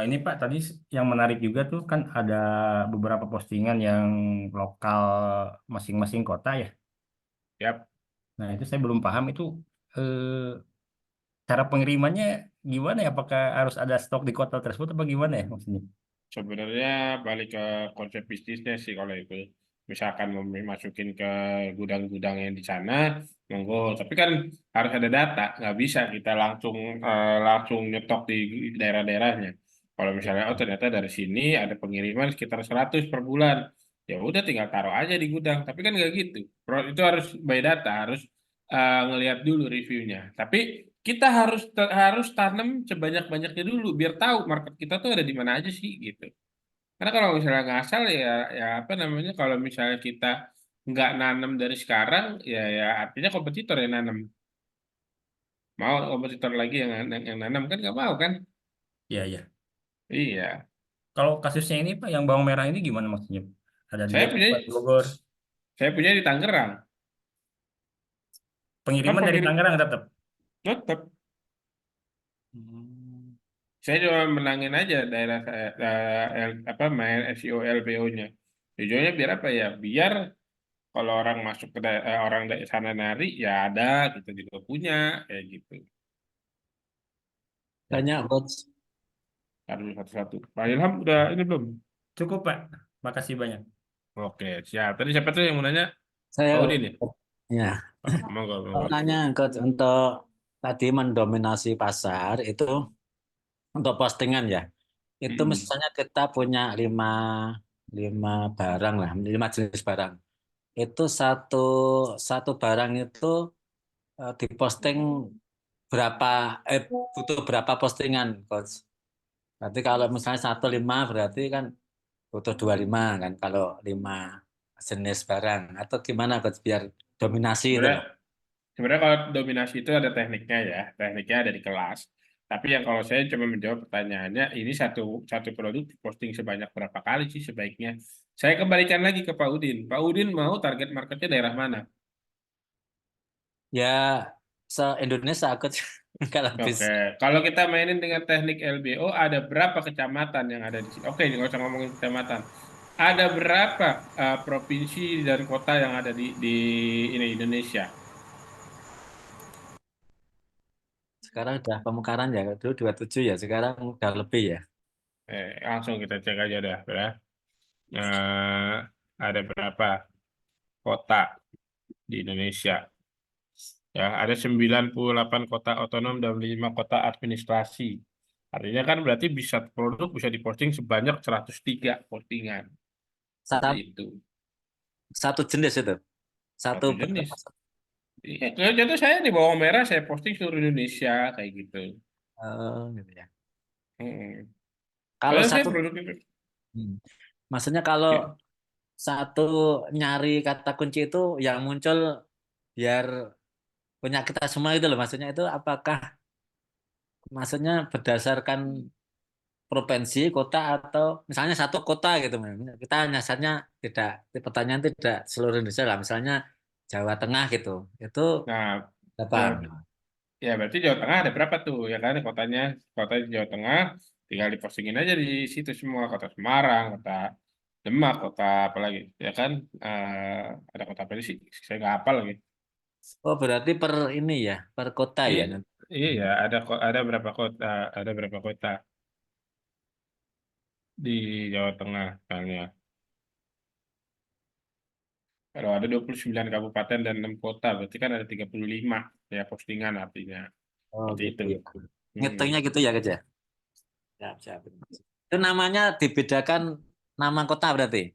Ini Pak, tadi yang menarik juga tuh kan ada beberapa postingan yang lokal masing-masing kota ya. Yap. Nah, itu saya belum paham itu eh, cara pengirimannya gimana ya? Apakah harus ada stok di kota tersebut apa gimana ya maksudnya? Sebenarnya balik ke konsep bisnisnya sih kalau itu. Misalkan mau masukin ke gudang-gudang yang di sana, monggo. Tapi kan harus ada data, nggak bisa kita langsung nyetok di daerah-daerahnya. Kalau misalnya oh ternyata dari sini ada pengiriman sekitar 100 per bulan, ya udah tinggal taruh aja di gudang. Tapi kan nggak gitu. Itu harus by data, harus ngelihat dulu reviewnya. Tapi kita harus tanam sebanyak-banyaknya dulu biar tahu market kita tuh ada di mana aja sih gitu. Karena kalau misalnya ngasal ya apa namanya kalau misalnya kita nggak nanam dari sekarang ya artinya kompetitor yang nanam. Mau kompetitor lagi yang nanam kan nggak mau kan? Iya, iya. Iya. Kalau kasusnya ini Pak, yang bawang merah ini gimana maksudnya? Ada di Saya Depok, punya Pak, di Bogor. saya punya di Tangerang. Kan Pengiriman dari pengirim Tangerang tetap. tetap. Hmm. Saya cuma menangin aja daerah saya apa main SEO LPO-nya. Tujuannya biar apa ya? Biar kalau orang masuk ke orang dari sana nari, ya ada, kita juga punya, kayak gitu. Tanya coach. Harus satu-satu. Pak Ilham udah ini belum? Cukup, Pak. Makasih banyak. Oke, siap. Tadi siapa tuh yang mau nanya? Saya Pak Udin ya? ya Monggo, mau monggo. tanya coach untuk tadi mendominasi pasar itu untuk postingan ya. Itu Mm-mm. misalnya kita punya lima barang lah, 5 jenis barang. Itu satu satu barang itu diposting berapa butuh berapa postingan coach? Berarti kalau misalnya 1 5 berarti kan butuh 25 kan kalau 5 jenis barang atau gimana coach biar dominasi itu Sebenarnya loh. Sebenarnya kalau dominasi itu ada tekniknya ya, tekniknya ada di kelas. Tapi yang kalau saya coba menjawab pertanyaannya, ini satu satu produk posting sebanyak berapa kali sih sebaiknya? Saya kembalikan lagi ke Pak Udin. Pak Udin mau target marketnya daerah mana? Ya se-Indonesia coach kalau Oke, bisa. kalau kita mainin dengan teknik LBO, ada berapa kecamatan yang ada di sini? Oke, nggak usah ngomongin kecamatan. Ada berapa provinsi dan kota yang ada di ini Indonesia? Sekarang udah pemekaran ya, dulu 27 ya, sekarang udah lebih ya. Langsung kita cek aja dah, ya. Eh, ada berapa kota di Indonesia? Ya, ada 98 kota otonom dan 5 kota administrasi. Artinya kan berarti bisa produk bisa diposting sebanyak 103 postingan. Seperti Satu, itu. satu jenis itu, satu Satu berapa? jenis. Iya, contoh saya di bawang merah saya posting seluruh Indonesia kayak gitu. Gitu ya. Hmm. Kalau Padahal saya satu, produk itu. hmm, maksudnya kalau Ya. satu nyari kata kunci itu yang muncul biar punya kita semua itu loh, maksudnya itu apakah maksudnya berdasarkan provinsi, kota atau misalnya satu kota gitu, kita nyasarnya tidak, pertanyaan tidak seluruh Indonesia lah, misalnya Jawa Tengah gitu, itu Nah, apa? Jawa, ya berarti Jawa Tengah ada berapa tuh ya kan kotanya kota di Jawa Tengah tinggal dipostingin aja di situ semua kota Semarang, kota Demak, kota apa lagi ya kan. Ada kota apa sih? Saya nggak hafal lagi. Oh, berarti per ini ya, per kota Iya, ya. iya ada berapa kota, ada berapa kota di Jawa Tengah misalnya. Kalau ada 29 kabupaten dan 6 kota, berarti kan ada 35 ya postingan artinya. Oh, Seperti gitu itu. ya. Hmm. Ngitungnya gitu ya, kerja. Siap, siap. Itu namanya dibedakan nama kota berarti.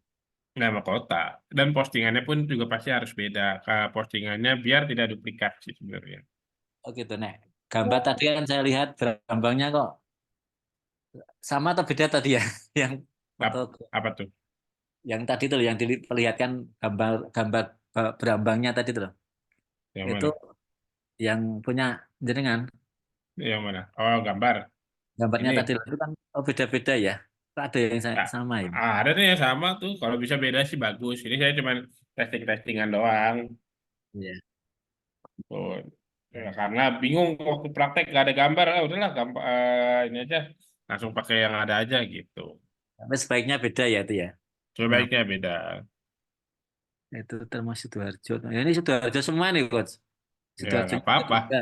Nama kota. Dan postingannya pun juga pasti harus beda. Postingannya biar tidak duplikat sih sebenarnya. Oh, gitu, Nek. Gambar tadi kan saya lihat berambangnya kok sama atau beda tadi ya? Yang foto Apa tuh? yang tadi tuh yang diperlihatkan gambar gambar berambangnya tadi tuh. Yang Itu mana? yang punya jenengan Yang mana? Oh, gambar. gambarnya Ini. tadi itu kan oh, beda-beda ya. Kok ada yang Ah, sama ya? ada nih yang sama tuh. Kalau bisa beda sih bagus. Ini saya cuma testing-testingan doang. Iya. Tuh. Ya, karena bingung waktu praktek gak ada gambar. Udahlah gambar ini aja. Langsung pakai yang ada aja gitu. Tapi sebaiknya beda ya itu ya. Nah, Sebaiknya beda. itu termasuk Sidoarjo. Ya, ini Sidoarjo semua nih, Coach. Ya Sidoarjo nggak apa-apa. juga.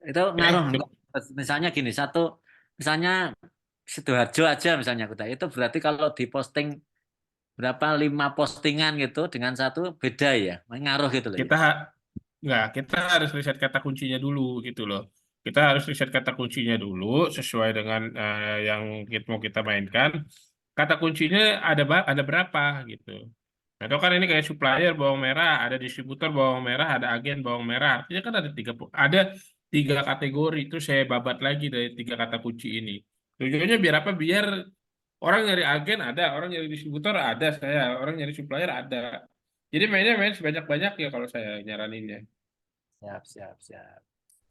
Itu ngaruh enggak? Misalnya gini, satu misalnya Sidoarjo aja misalnya Kuta. Itu berarti kalau diposting berapa 5 postingan gitu dengan satu beda ya. Ngaruh gitu loh ya. Kita nggak, kita harus riset kata kuncinya dulu gitu loh. Kita harus riset kata kuncinya dulu sesuai dengan yang kita mau kita mainkan. Kata kuncinya ada berapa gitu. Nah, itu kan ini kayak supplier bawang merah, ada distributor bawang merah, ada agen bawang merah. Artinya kan ada tiga kategori. Itu saya babat lagi dari 3 kata kunci ini. Tujuannya biar apa? Biar orang nyari agen ada, orang nyari distributor ada, orang nyari supplier ada. Jadi mainnya main sebanyak-banyak ya kalau saya nyaraninnya. Siap, siap, siap.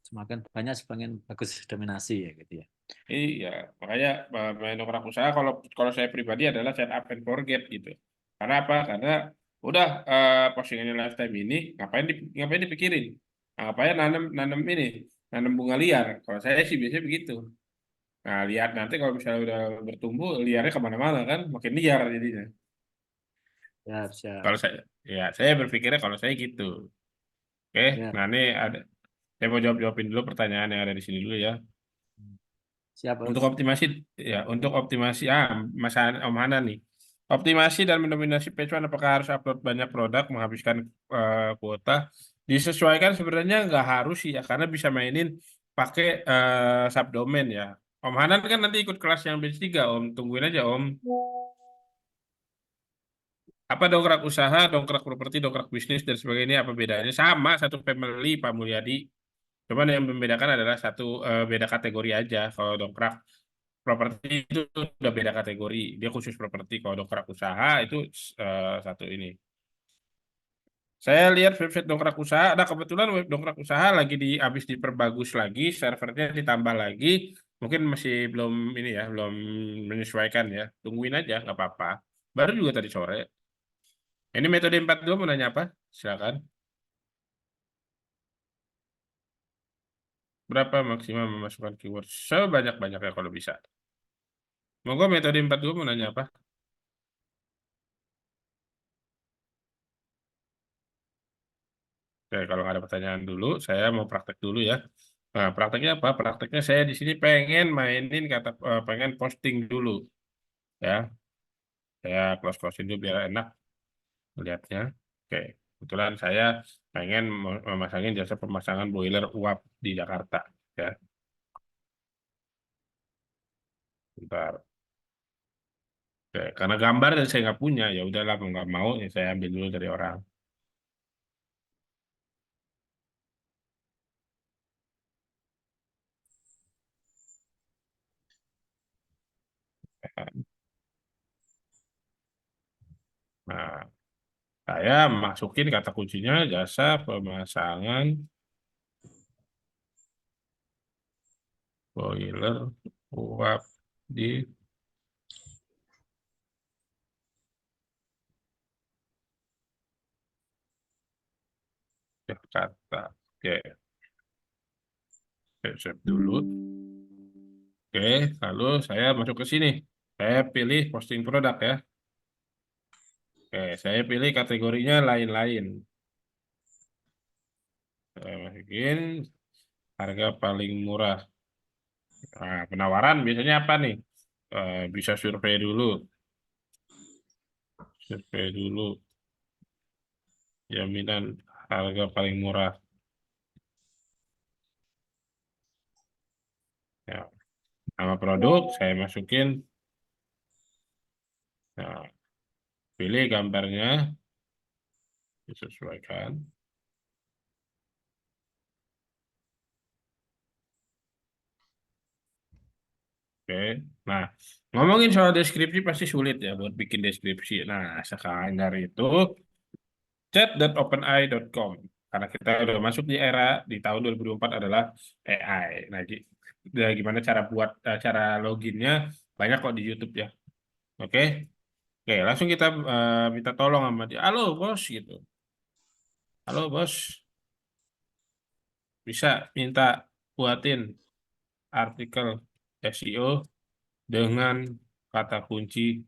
Semakin banyak semakin bagus dominasi ya gitu ya. Iya, makanya main orang usaha kalau kalau saya pribadi adalah set up and forget gitu. Karena apa? Karena udah postingannya lifetime ini ngapain dipikirin? Nah, ngapain nanam nanam ini, nanam bunga liar. Kalau saya sih biasanya begitu. Nah, lihat nanti kalau misalnya udah bertumbuh, liarnya kemana-mana kan, makin liar jadinya. Siap, siap. Kalau saya berpikirnya kalau saya gitu. Oke, Ya, nah ini saya mau jawabin dulu pertanyaan yang ada di sini dulu ya. siap, Untuk Bos. optimasi, Mas Om Hanan nih. Optimasi dan mendominasi page one, apakah harus upload banyak produk, menghabiskan kuota? Disesuaikan sebenarnya nggak harus sih ya, karena bisa mainin pakai subdomain ya. Om Hanan kan nanti ikut kelas yang batch 3, Om. Tungguin aja, Om. Apa dongkrak usaha, dongkrak properti, dongkrak bisnis, dan sebagainya, apa bedanya? Sama, satu family, Pak Mulyadi. Cuman yang membedakan adalah beda kategori aja. Kalau dongkrak properti itu udah beda kategori. Dia khusus properti. Kalau dongkrak usaha itu satu ini. Saya lihat website dongkrak usaha. Ada kebetulan web dongkrak usaha lagi habis diperbagus lagi, servernya ditambah lagi. Mungkin masih belum ini ya, belum menyesuaikan ya. Tungguin aja, nggak apa-apa. Baru juga tadi sore. Ini metode 42 mau nanya apa? Silakan. Berapa maksimal memasukkan keyword? Sebanyak-banyaknya kalau bisa. Monggo metode 42 mau nanya apa? Oke, kalau nggak ada pertanyaan dulu, saya mau praktek dulu ya. Nah, prakteknya apa? Prakteknya saya di sini pengen posting dulu ya. Saya close-closein dulu biar enak melihatnya. Oke, kebetulan saya pengen memasangin jasa pemasangan boiler uap di Jakarta ya. Bentar. Oke, karena gambar saya nggak punya, ya udahlah mau nggak mau ya saya ambil dulu dari orang. Nah, saya masukin kata kuncinya jasa pemasangan boiler uap di Jakarta. Oke, saya save dulu. Oke, lalu saya masuk ke sini. Saya pilih posting produk ya. Oke, saya pilih kategorinya lain-lain. Saya masukin harga paling murah. Nah, penawaran biasanya apa nih? Bisa survei dulu. Survei dulu. Jaminan harga paling murah. Ya, nama produk saya masukin. Nah, pilih gambarnya, disesuaikan. Oke, nah ngomongin soal deskripsi pasti sulit ya buat bikin deskripsi. Nah, sekarang dari itu chat.openai.com karena kita udah masuk di era di tahun 2024 adalah AI. Nah, gimana cara loginnya banyak kok di YouTube ya. Oke, oke langsung kita minta tolong sama dia. Halo bos gitu. Halo bos, bisa minta buatin artikel SEO dengan kata kunci.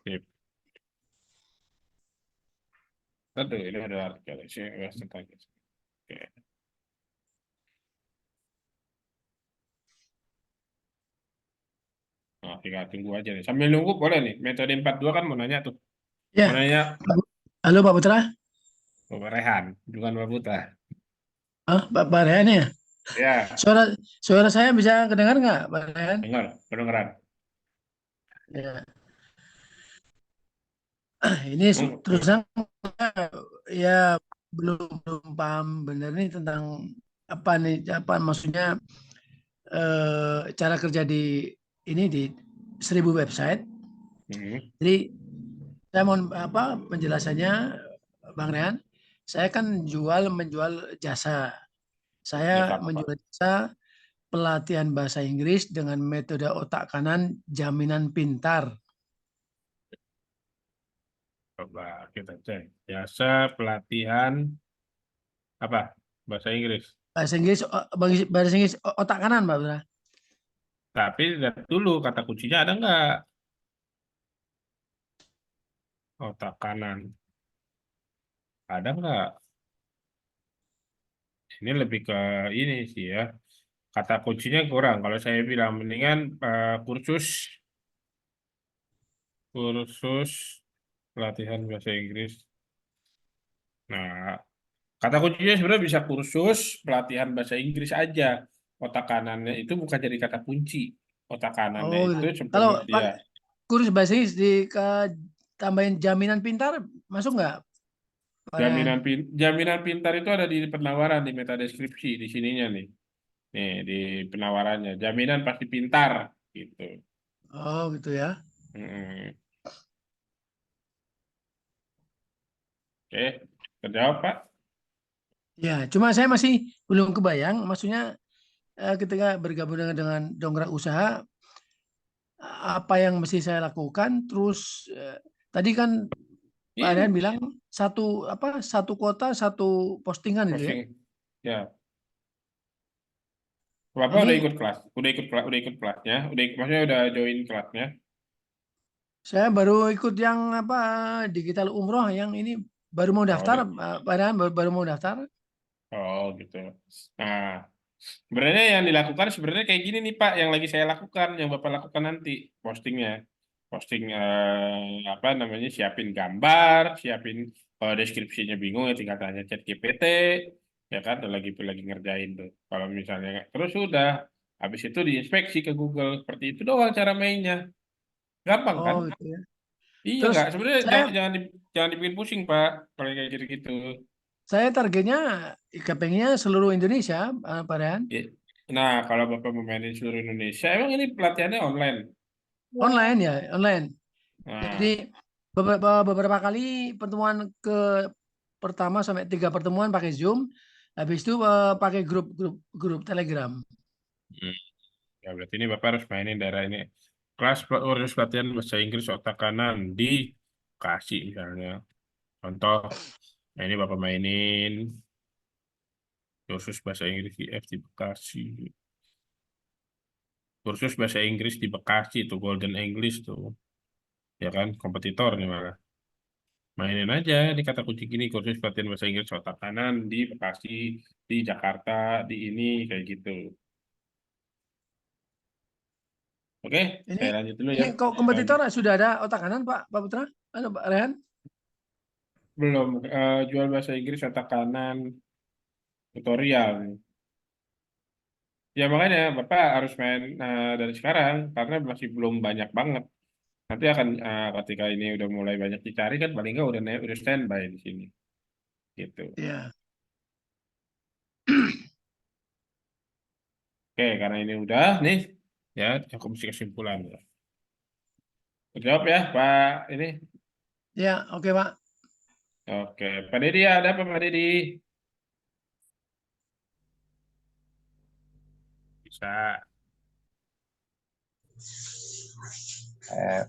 Sip. Aduh, ini ada artikel SEO tentang. Oke. Nah, tinggal tunggu aja nih. Sambil nunggu boleh nih. Metode 42 kan mau nanya tuh. Ya, Mau nanya halo Pak Putra. Bapak Rehan, bukan Bapak Putra. Pak Rehan ya. Ya, Suara suara saya bisa kedengar nggak, Pak Rehan? dengar, kedengeran. Ya. Ini terus Oke. terang ya belum belum paham benar nih tentang apa maksudnya cara kerja di ini di 1000 website. Hmm. Jadi saya mohon penjelasannya, Bang Rehan. Saya kan menjual jasa. Ya, Saya apa? menjual jasa pelatihan bahasa Inggris dengan metode otak kanan jaminan pintar. Coba kita cek. Jasa pelatihan apa? bahasa Inggris. Bahasa Inggris otak kanan, Pak Putra. Tapi lihat dulu kata kuncinya ada nggak? Otak kanan. Ada nggak? Ini lebih ke ini sih ya. Kata kuncinya kurang. Kalau saya bilang mendingan kursus pelatihan bahasa Inggris. Nah, kata kuncinya sebenarnya bisa kursus pelatihan bahasa Inggris aja. Otak kanannya itu bukan jadi kata kunci. Otak kanannya Oh, itu gitu. Kalau sebenarnya ya, pakai kursus bahasa Inggris tambahin jaminan pintar masuk nggak, Pak Rehan? jaminan pintar itu ada di penawaran di meta deskripsi di sininya nih. Nih di penawarannya. Jaminan pasti pintar gitu. Oh, gitu ya. Mm-mm. Oke, terjawab Pak? Ya, cuma saya masih belum kebayang, maksudnya ketika bergabung dengan dongkrak usaha, apa yang mesti saya lakukan. Terus tadi kan Pak Iya, Rehan bilang satu kota satu postingan gitu ya. posting. Ya, Bapak udah Ini ikut kelas, udah ikut kelasnya, maksudnya udah join kelasnya. saya baru ikut yang digital umroh yang ini baru mau Oh, daftar, Pak Rehan baru mau daftar. oh gitu. Nah, sebenarnya yang dilakukan sebenarnya kayak gini nih Pak, yang lagi saya lakukan, yang Bapak lakukan nanti postingnya, posting apa namanya, siapin gambar, siapin kalau deskripsinya bingung ya tinggal tanya chat GPT, ya kan, lagi ngerjain tuh. Kalau misalnya terus sudah, habis itu diinspeksi ke Google, seperti itu doang cara mainnya, gampang kan? Oh, gitu ya. Iya Terus nggak, sebenarnya saya jangan dibikin pusing Pak, kalau kayak gitu-gitu. saya targetnya kepengennya seluruh Indonesia, Pak Rehan. Ya. Nah, kalau Bapak memainin seluruh Indonesia, emang ini pelatihannya online. Online ya, online. Jadi Nah, beberapa kali pertemuan pertama sampai 3 pertemuan pakai Zoom, habis itu pakai grup Telegram. hmm, ya berarti ini Bapak harus mainin daerah ini. Urus pelatihan bahasa Inggris otak kanan di Bekasi misalnya. Contoh, nah ini Bapak mainin kursus bahasa Inggris IF di Bekasi. Kursus bahasa Inggris di Bekasi tuh, Golden English tuh. Ya kan, kompetitor nih malah. Mainin aja di kata kunci gini, kursus pelatihan bahasa Inggris otak kanan di Bekasi, di Jakarta, di ini, kayak gitu. Oke, Ini saya lanjut dulu ini ya. kok Lanjut. kompetitor sudah ada otak kanan, Pak Putra? Halo, Pak Rehan? Belum, jual bahasa Inggris otak kanan tutorial. Ya makanya Bapak harus main dari sekarang, karena masih belum banyak banget. Nanti akan ketika ini udah mulai banyak dicari kan paling nggak udah standby di sini. Gitu. Ya. Oke, karena ini udah nih, ya aku mesti kesimpulan. Jawab ya Pak ini. Ya, oke, Pak. Oke, Pak Dedi ada apa Pak Dedi? Bisa. Eh,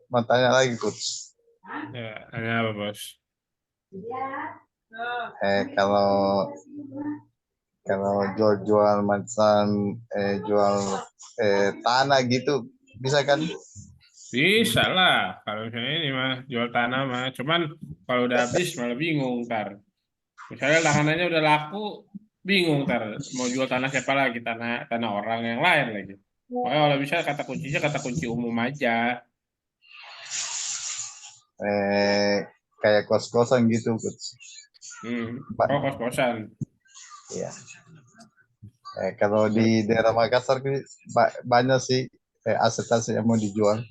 mau tanya lagi, Coach. Ya, ada apa bos? Kalau jual-jual macam jual tanah gitu bisa kan? Bisa lah, kalau misalnya ini mah jual tanah mah. Cuman kalau udah habis malah bingung ntar. Misalnya lahannya udah laku, bingung ntar mau jual tanah siapa lagi, tanah tanah orang yang lain lagi. Makanya kalau bisa kata kuncinya kata kunci umum aja. Eh, Kayak kos-kosan gitu, Coach. Pak, Oh kos-kosan. ya. Kalau di daerah Makassar banyak sih aset-aset yang mau dijual.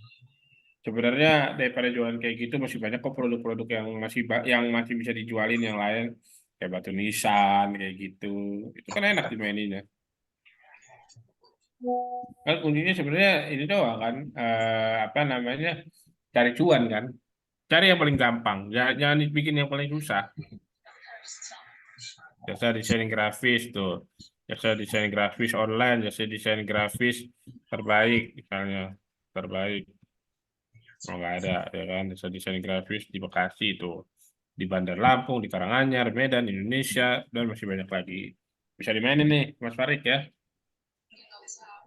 Sebenarnya daripada jualan kayak gitu masih banyak kok produk-produk yang yang masih bisa dijualin yang lain, kayak batu nisan kayak gitu. Itu kan enak dimaininnya. Kan kuncinya sebenarnya ini doang kan, apa namanya, cari cuan kan, cari yang paling gampang, jangan dibikin yang paling susah. Jasa desain grafis tuh, jasa desain grafis online, jasa desain grafis terbaik misalnya, terbaik. Oh nggak ada ya kan, jasa desain grafis di Bekasi itu di Bandar Lampung, di Karanganyar, Medan, Indonesia, dan masih banyak lagi. Bisa dimainin nih, Mas Farid ya.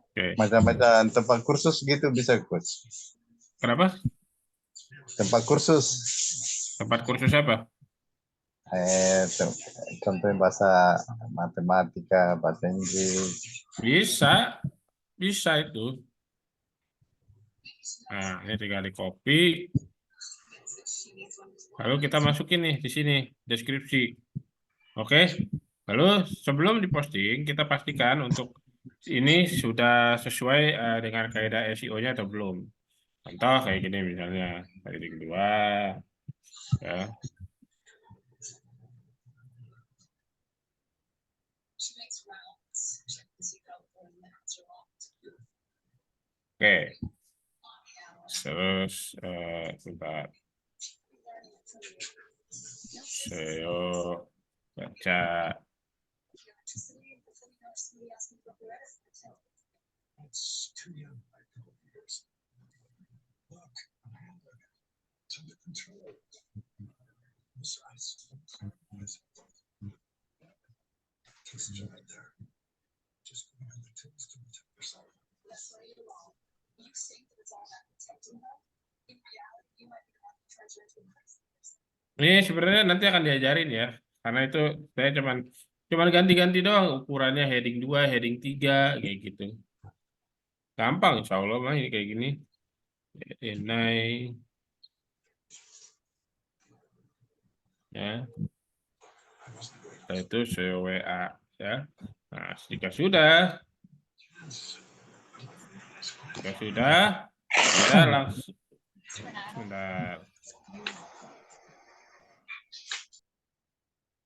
Oke, Macam-macam tempat kursus gitu bisa, Coach. kenapa? Tempat kursus. Tempat kursus apa? Contohnya bahasa matematika, bahasa Inggris. Bisa, bisa itu. Nah, ini tinggal di copy. Lalu kita masukin nih di sini deskripsi. Oke. Lalu sebelum diposting kita pastikan untuk ini sudah sesuai dengan kaidah SEO-nya atau belum. Contoh kayak gini misalnya heading 2 ya. Oke. Terus sebentar. SEO baca ini sebenarnya nanti akan diajarin ya, karena itu saya cuman ganti-ganti doang ukurannya heading 2, heading 3 kayak gitu. Gampang insya Allah mah ini kayak gini. Ini ya. Setelah itu SEO WA ya. Nah, jika sudah kita langsung sebentar.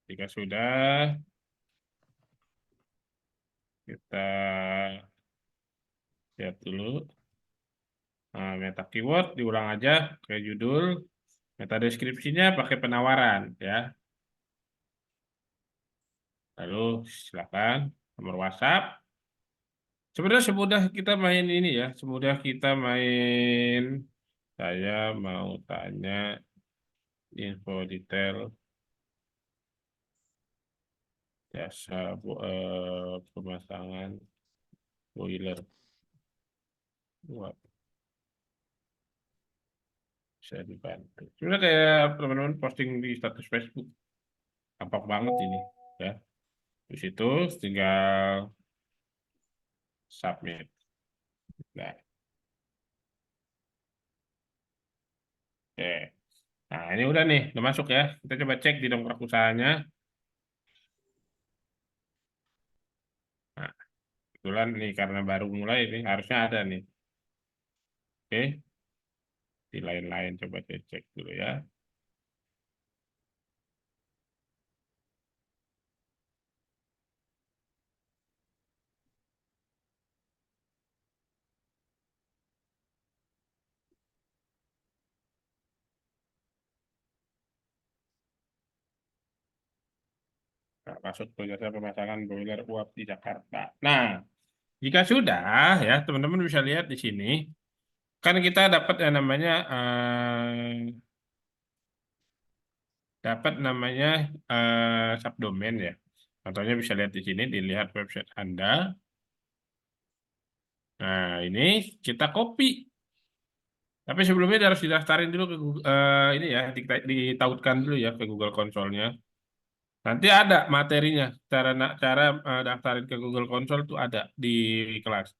Jika sudah kita lihat dulu. Nah, meta keyword diulang aja kayak judul, meta deskripsinya pakai penawaran ya. Lalu silakan nomor WhatsApp. Sebenarnya semudah kita main ini ya, semudah kita main. Saya mau tanya info detail jasa pemasangan boiler. Wah, bisa dibantu. Sebenarnya kayak teman-teman posting di status Facebook, gampang banget ini ya. Di situ tinggal submit. Nah, oke. Nah, ini udah nih, udah masuk ya. Kita coba cek di dongkrak usahanya. Nah, kebetulan nih karena baru mulai ini harusnya ada nih. Oke. Di lain-lain coba cek dulu ya. Nah, masuk ke jasa pemasangan boiler uap di Jakarta. Nah, jika sudah ya, teman-teman bisa lihat di sini. Kan kita dapat yang namanya subdomain ya. Contohnya bisa lihat di sini, dilihat website Anda. Nah, ini kita copy. Tapi sebelumnya harus didaftarin dulu ke Google, ini ya, ditautkan dulu ya ke Google Console-nya. Nanti ada materinya, cara daftarin ke Google Console itu ada di kelas.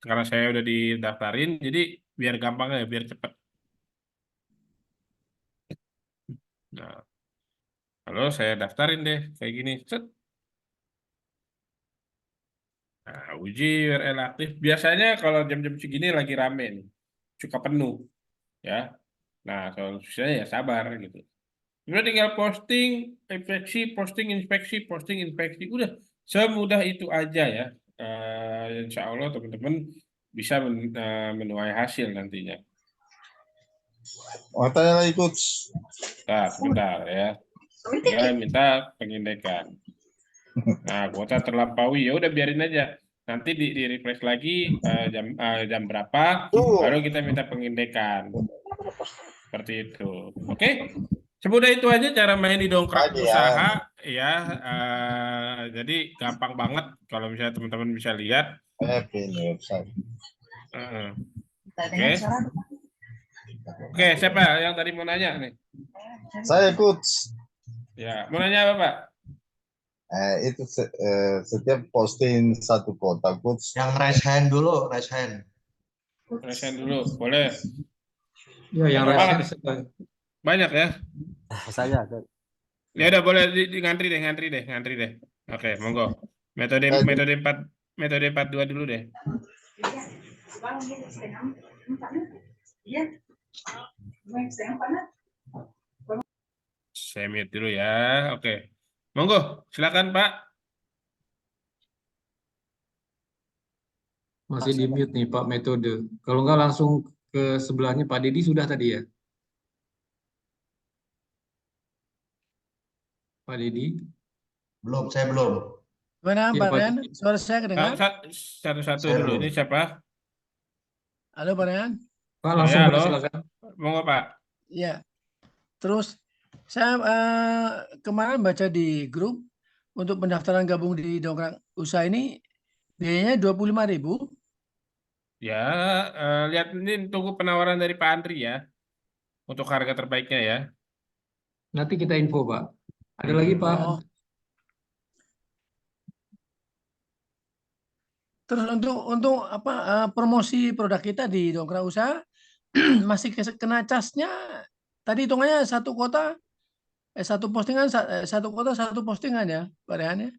Karena saya udah didaftarin, jadi biar gampang ya, biar cepat. Nah, kalau saya daftarin deh kayak gini, set. Nah, uji URL aktif. Biasanya kalau jam-jam segini lagi rame nih, suka penuh, ya. Nah, solusinya ya sabar gitu. Udah tinggal posting, inspeksi, posting, inspeksi, posting, inspeksi. Udah semudah itu aja ya. Insya Allah teman-teman bisa menuai hasil nantinya. Mau tanya lagi, Coach. Nah, sebentar ya. Saya minta pengindekan. Nah, kuota terlampaui ya udah biarin aja. Nanti di refresh lagi jam berapa, baru kita minta pengindekan. Seperti itu. Oke? Semudah itu aja cara main di dongkrak Lagi ya. usaha ya. Jadi gampang banget kalau misalnya teman-teman bisa lihat. Ini website. Eh, Oke, Oke, siapa yang tadi mau nanya nih? Saya ikut. Ya, mau nanya apa, Pak? Itu setiap posting satu kota coach. Yang raise hand dulu, raise hand. Rasain dulu, boleh. Ya, yang Banyak banget raise nih. hand Banyak ya. Saya Ya udah boleh di ngantri deh. Oke, monggo. Metode metode 4 dua dulu deh. Saya mute dulu ya. Oke. Monggo, silakan Pak. masih di mute nih Pak Metode. Kalau nggak langsung ke sebelahnya Pak Dedi sudah tadi ya. Pak Dedi. Belum, saya belum. Gimana Iya, Pak Pak Rian? Dedi. Suara saya kedengar? Satu-satu Saya dulu. belum. Ini siapa? Halo Pak Rian? Pak langsung Ya, boleh halo. silakan. Monggo Pak. Ya. Terus saya kemarin baca di grup untuk pendaftaran gabung di dongkrak usaha ini biayanya 25.000. Ya, lihat ini tunggu penawaran dari Pak Andri ya. Untuk harga terbaiknya ya. Nanti kita info Pak. Ada lagi Pak? Oh. Terus untuk apa promosi produk kita di dongkrak usaha masih kena casnya. Tadi hitungannya satu kota satu postingan satu kota satu postingan ya Pak Rehan ya.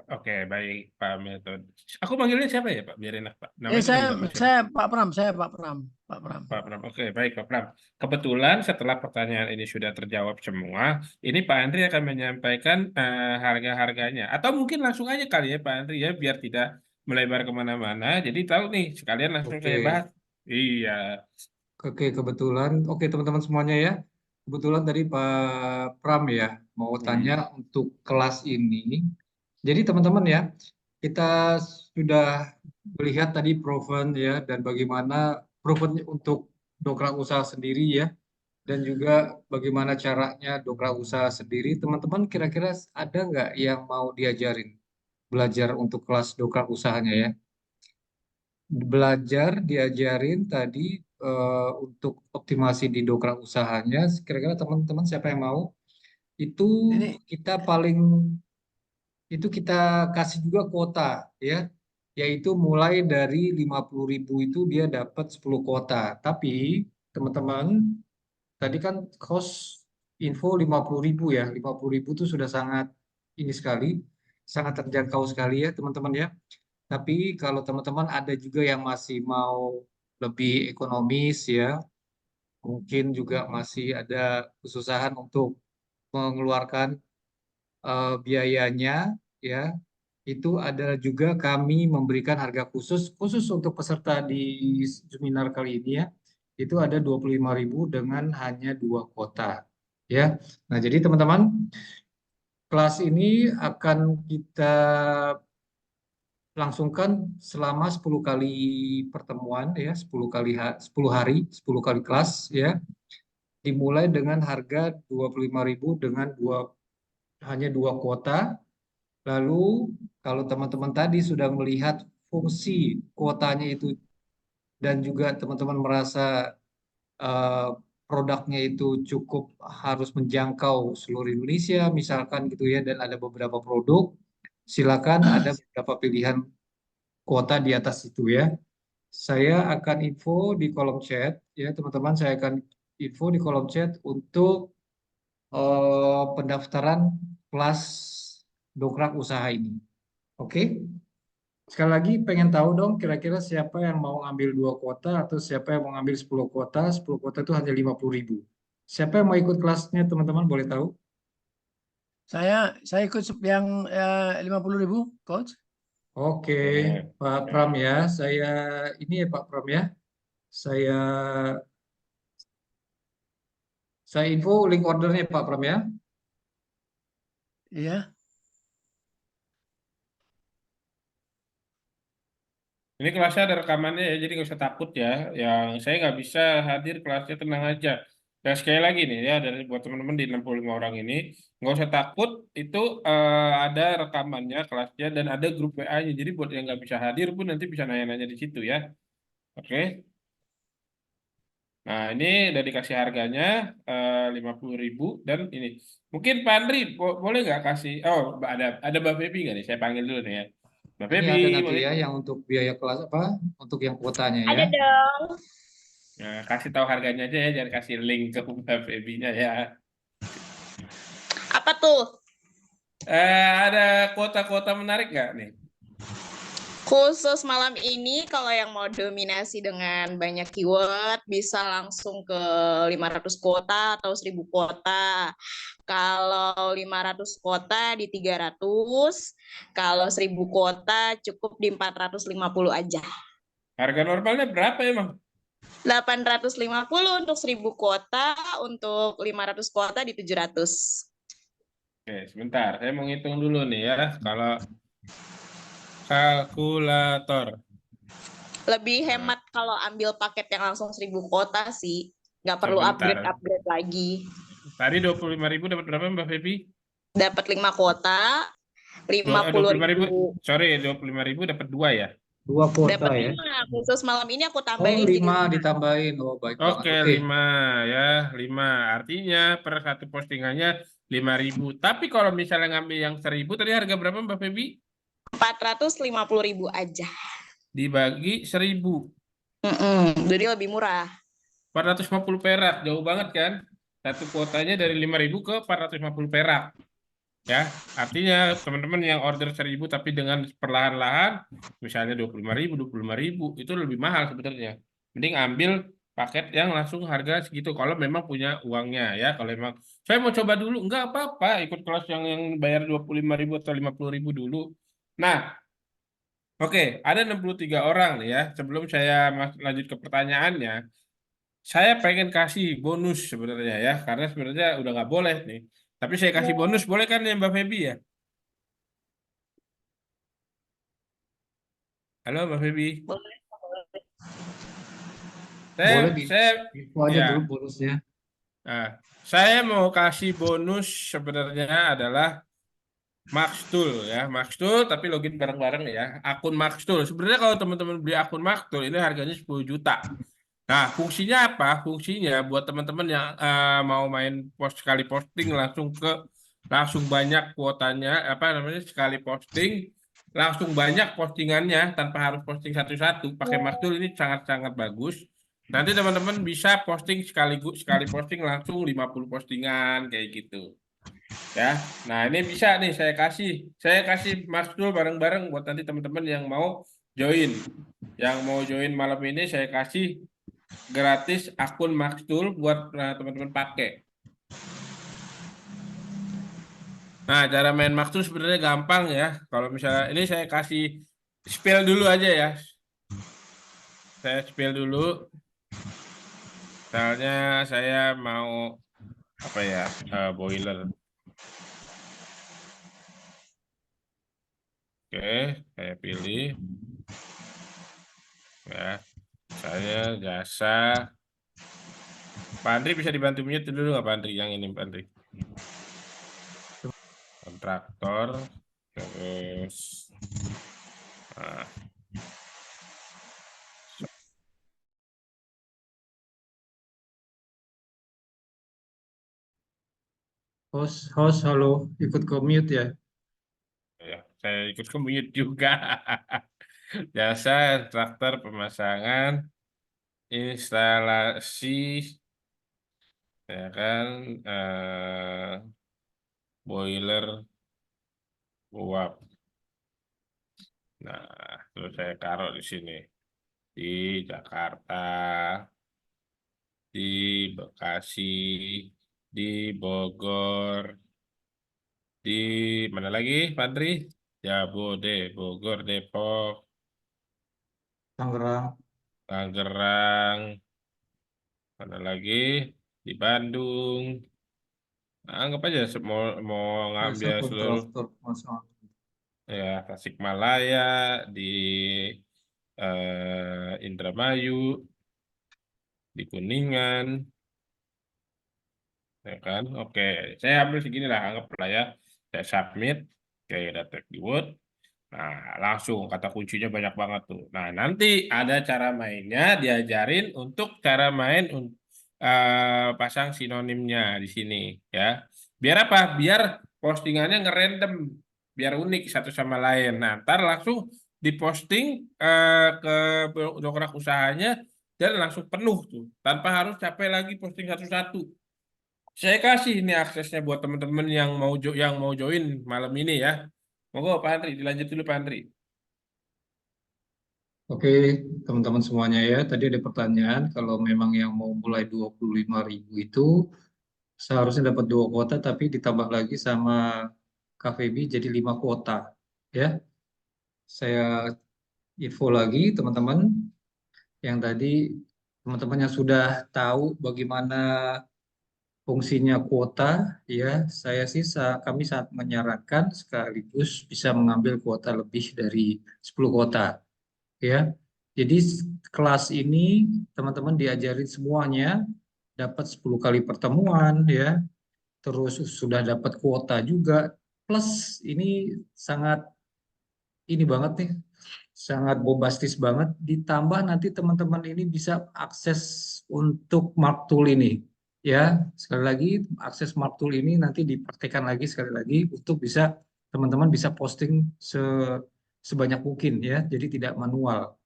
Oke, baik Pak Milton. Aku manggilnya siapa ya Pak? Biar enak Pak. Namanya tadi Saya Bapak siapa? saya Pak Pram, Pak Pram. Pak Pram. Oke, baik Pak Pram. Kebetulan setelah pertanyaan ini sudah terjawab semua, ini Pak Andri akan menyampaikan harga-harganya. Atau mungkin langsung aja kali ya Pak Andri ya, biar tidak melebar kemana-mana. Jadi tahu nih, sekalian langsung saya Oke. bahas. Iya. Oke, kebetulan. Oke, teman-teman semuanya ya. Kebetulan tadi Pak Pram ya mau tanya untuk kelas ini. Jadi teman-teman ya, kita sudah melihat tadi proven ya dan bagaimana proven untuk dongkrak usaha sendiri ya dan juga bagaimana caranya dongkrak usaha sendiri. Teman-teman kira-kira ada nggak yang mau diajarin belajar untuk kelas dongkrak usahanya ya? Belajar diajarin tadi untuk optimasi di dongkrak usahanya. Kira-kira teman-teman siapa yang mau? Itu Ini kita paling itu kita kasih juga kuota ya, yaitu mulai dari 50.000 itu dia dapat 10 kuota. Tapi teman-teman tadi kan cost info 50.000 ya, 50.000 itu sudah sangat ini sekali, sangat terjangkau sekali ya teman-teman ya. Tapi kalau teman-teman ada juga yang masih mau lebih ekonomis ya, mungkin juga masih ada kesusahan untuk mengeluarkan biayanya ya, itu adalah juga kami memberikan harga khusus untuk peserta di seminar kali ini ya. Itu ada 25.000 dengan hanya 2 kota ya. Nah, jadi teman-teman kelas ini akan kita langsungkan selama 10 kali pertemuan ya, 10 kali 10 hari, 10 kali kelas ya. Dimulai dengan harga 25.000 dengan hanya 2 kuota. Lalu kalau teman-teman tadi sudah melihat fungsi kuotanya itu dan juga teman-teman merasa eh, produknya itu cukup harus menjangkau seluruh Indonesia misalkan gitu ya dan ada beberapa produk, silakan ada beberapa pilihan kuota di atas itu ya. Saya akan info di kolom chat ya teman-teman, saya akan info di kolom chat untuk pendaftaran kelas dongkrak usaha ini. Oke? Sekali lagi pengen tahu dong kira-kira siapa yang mau ngambil 2 kuota atau siapa yang mau ngambil 10 kuota. 10 kuota itu hanya 50.000. Siapa yang mau ikut kelasnya teman-teman boleh tahu? saya ikut yang 50.000 coach. Oke, Pak Pram ya. Saya ini ya Pak Pram ya. Saya info link ordernya Pak Pram ya. Iya. Ini kelasnya ada rekamannya ya, jadi nggak usah takut ya. Yang saya nggak bisa hadir kelasnya tenang aja. Dan sekali lagi nih ya, dari buat teman-teman di 65 orang ini, nggak usah takut, itu ada rekamannya kelasnya dan ada grup WA-nya. Jadi buat yang nggak bisa hadir pun nanti bisa nanya-nanya di situ ya. Oke. Nah, ini udah dikasih harganya 50.000 dan ini. Mungkin Pak Andri boleh nggak kasih? Oh, ada Mbak Febi nggak nih? Saya panggil dulu nih ya. Mbak Ini Febi, ada nanti boleh? ya yang untuk biaya kelas apa? Untuk yang kuotanya ya. Ada dong. Nah, kasih tahu harganya aja ya, jangan kasih link ke Mbak Febi-nya ya. Apa tuh? Ada kuota-kuota menarik nggak nih? Khusus malam ini kalau yang mau dominasi dengan banyak keyword bisa langsung ke 500 kuota atau 1000 kuota. Kalau 500 kuota di 300, kalau 1000 kuota cukup di 450 aja. Harga normalnya berapa emang? 850 untuk 1000 kuota, untuk 500 kuota di 700. Oke, sebentar. Saya mau ngitung dulu nih ya. Kalau kalkulator. Lebih Nah, hemat kalau ambil paket yang langsung 1000 kuota sih. Nggak perlu sebentar. upgrade lagi. Tadi 25.000 dapat berapa Mbak Febi? Dapat 5 kuota, 25.000. 50.000. Sorry, 25.000 dapat 2 ya. 2 kuota Dapat ya. 5. Khusus malam ini aku Oh, tambahin jadi 5 5. ditambahin. Oh, baik banget. Oke, Oke. 5 ya, 5. Artinya per satu postingannya 5.000. Tapi kalau misalnya ngambil yang 1.000 tadi harga berapa Mbak Febi? 450.000 aja. Dibagi 1.000. Jadi lebih murah. 450 perak, jauh banget kan? Satu kuotanya dari 5.000 ke 450 perak. Ya, artinya teman-teman yang order 1.000 tapi dengan perlahan-lahan, misalnya 25.000, itu lebih mahal sebenarnya. Mending ambil paket yang langsung harga segitu kalau memang punya uangnya ya. Kalau memang saya mau coba dulu, enggak apa-apa ikut kelas yang bayar 25.000 atau 50.000 dulu. Nah, oke, ada 63 orang nih ya. Sebelum saya lanjut ke pertanyaannya, saya pengen kasih bonus sebenarnya ya, karena sebenarnya udah nggak boleh nih. Tapi saya kasih bonus, boleh kan ya Mbak Febi ya? Halo Mbak Febi. Boleh. Boleh Saya info aja ya, dulu bonusnya. nah, saya mau kasih bonus sebenarnya adalah Maxtool ya, Maxtool tapi login bareng-bareng ya. Akun Maxtool. Sebenarnya kalau teman-teman beli akun Maxtool ini harganya 10 juta. Nah, fungsinya apa? Fungsinya buat teman-teman yang mau main sekali posting langsung banyak kuotanya, apa namanya, sekali posting langsung banyak postingannya tanpa harus posting satu-satu. Pakai Maxtool ini sangat-sangat bagus. Nanti teman-teman bisa posting sekali posting langsung 50 postingan kayak gitu. Ya. Nah, ini bisa nih saya kasih Maxtool bareng-bareng buat nanti teman-teman yang mau join. Yang mau join malam ini saya kasih gratis akun Maxtool buat teman-teman pakai. Nah, cara main Maxtool sebenarnya gampang ya. Kalau misalnya ini saya kasih spill dulu aja ya. Saya spill dulu. Misalnya saya mau apa ya, boiler. Oke, saya pilih. Ya, saya jasa. Pak Andri bisa dibantu mute dulu nggak Pak Andri? Yang ini Pak Andri. Kontraktor. Terus. Nah. Host, halo, ikut ke mute ya. Ya, saya ikut ke mute juga. Jasa traktor pemasangan, instalasi, ya kan, boiler uap. Nah, terus saya taruh di sini di Jakarta, di Bekasi, di Bogor, di mana lagi, Pak Andri? Bogor, Depok, Tangerang. Tangerang, mana lagi? Di Bandung. Nah, anggap aja mau Jasa ngambil seluruh kontraktor pemasangan. ya Tasikmalaya, di Indramayu, di Kuningan, Ya kan? Oke, saya ambil segini lah, anggaplah ya. Saya submit, oke, data keyword. Nah, langsung kata kuncinya banyak banget tuh. Nah, nanti ada cara mainnya, diajarin untuk cara main pasang sinonimnya di sini ya. Biar apa? Biar postingannya ngerandom, biar unik satu sama lain. Nah, ntar langsung diposting ke dongkrak usahanya dan langsung penuh tuh, tanpa harus capek lagi posting satu-satu. Saya kasih ini aksesnya buat teman-teman yang mau join malam ini ya. Monggo Pak Andri, dilanjut dulu Pak Andri. Oke, teman-teman semuanya ya. Tadi ada pertanyaan, kalau memang yang mau mulai 25.000 itu seharusnya dapat 2 kuota, tapi ditambah lagi sama KVB jadi 5 kuota. Ya, saya info lagi teman-teman yang tadi, teman-teman yang sudah tahu bagaimana fungsinya kuota, ya, kami sangat menyarankan sekaligus bisa mengambil kuota lebih dari 10 kuota. Ya. Jadi kelas ini teman-teman diajarin semuanya, dapat 10 kali pertemuan ya, terus sudah dapat kuota juga. Plus ini sangat ini banget nih, sangat bombastis banget. Ditambah nanti teman-teman ini bisa akses untuk Mark Tool ini. Ya, sekali lagi akses Mark Tool ini nanti dipraktekkan lagi sekali lagi untuk bisa teman-teman bisa posting sebanyak mungkin ya. Jadi tidak manual.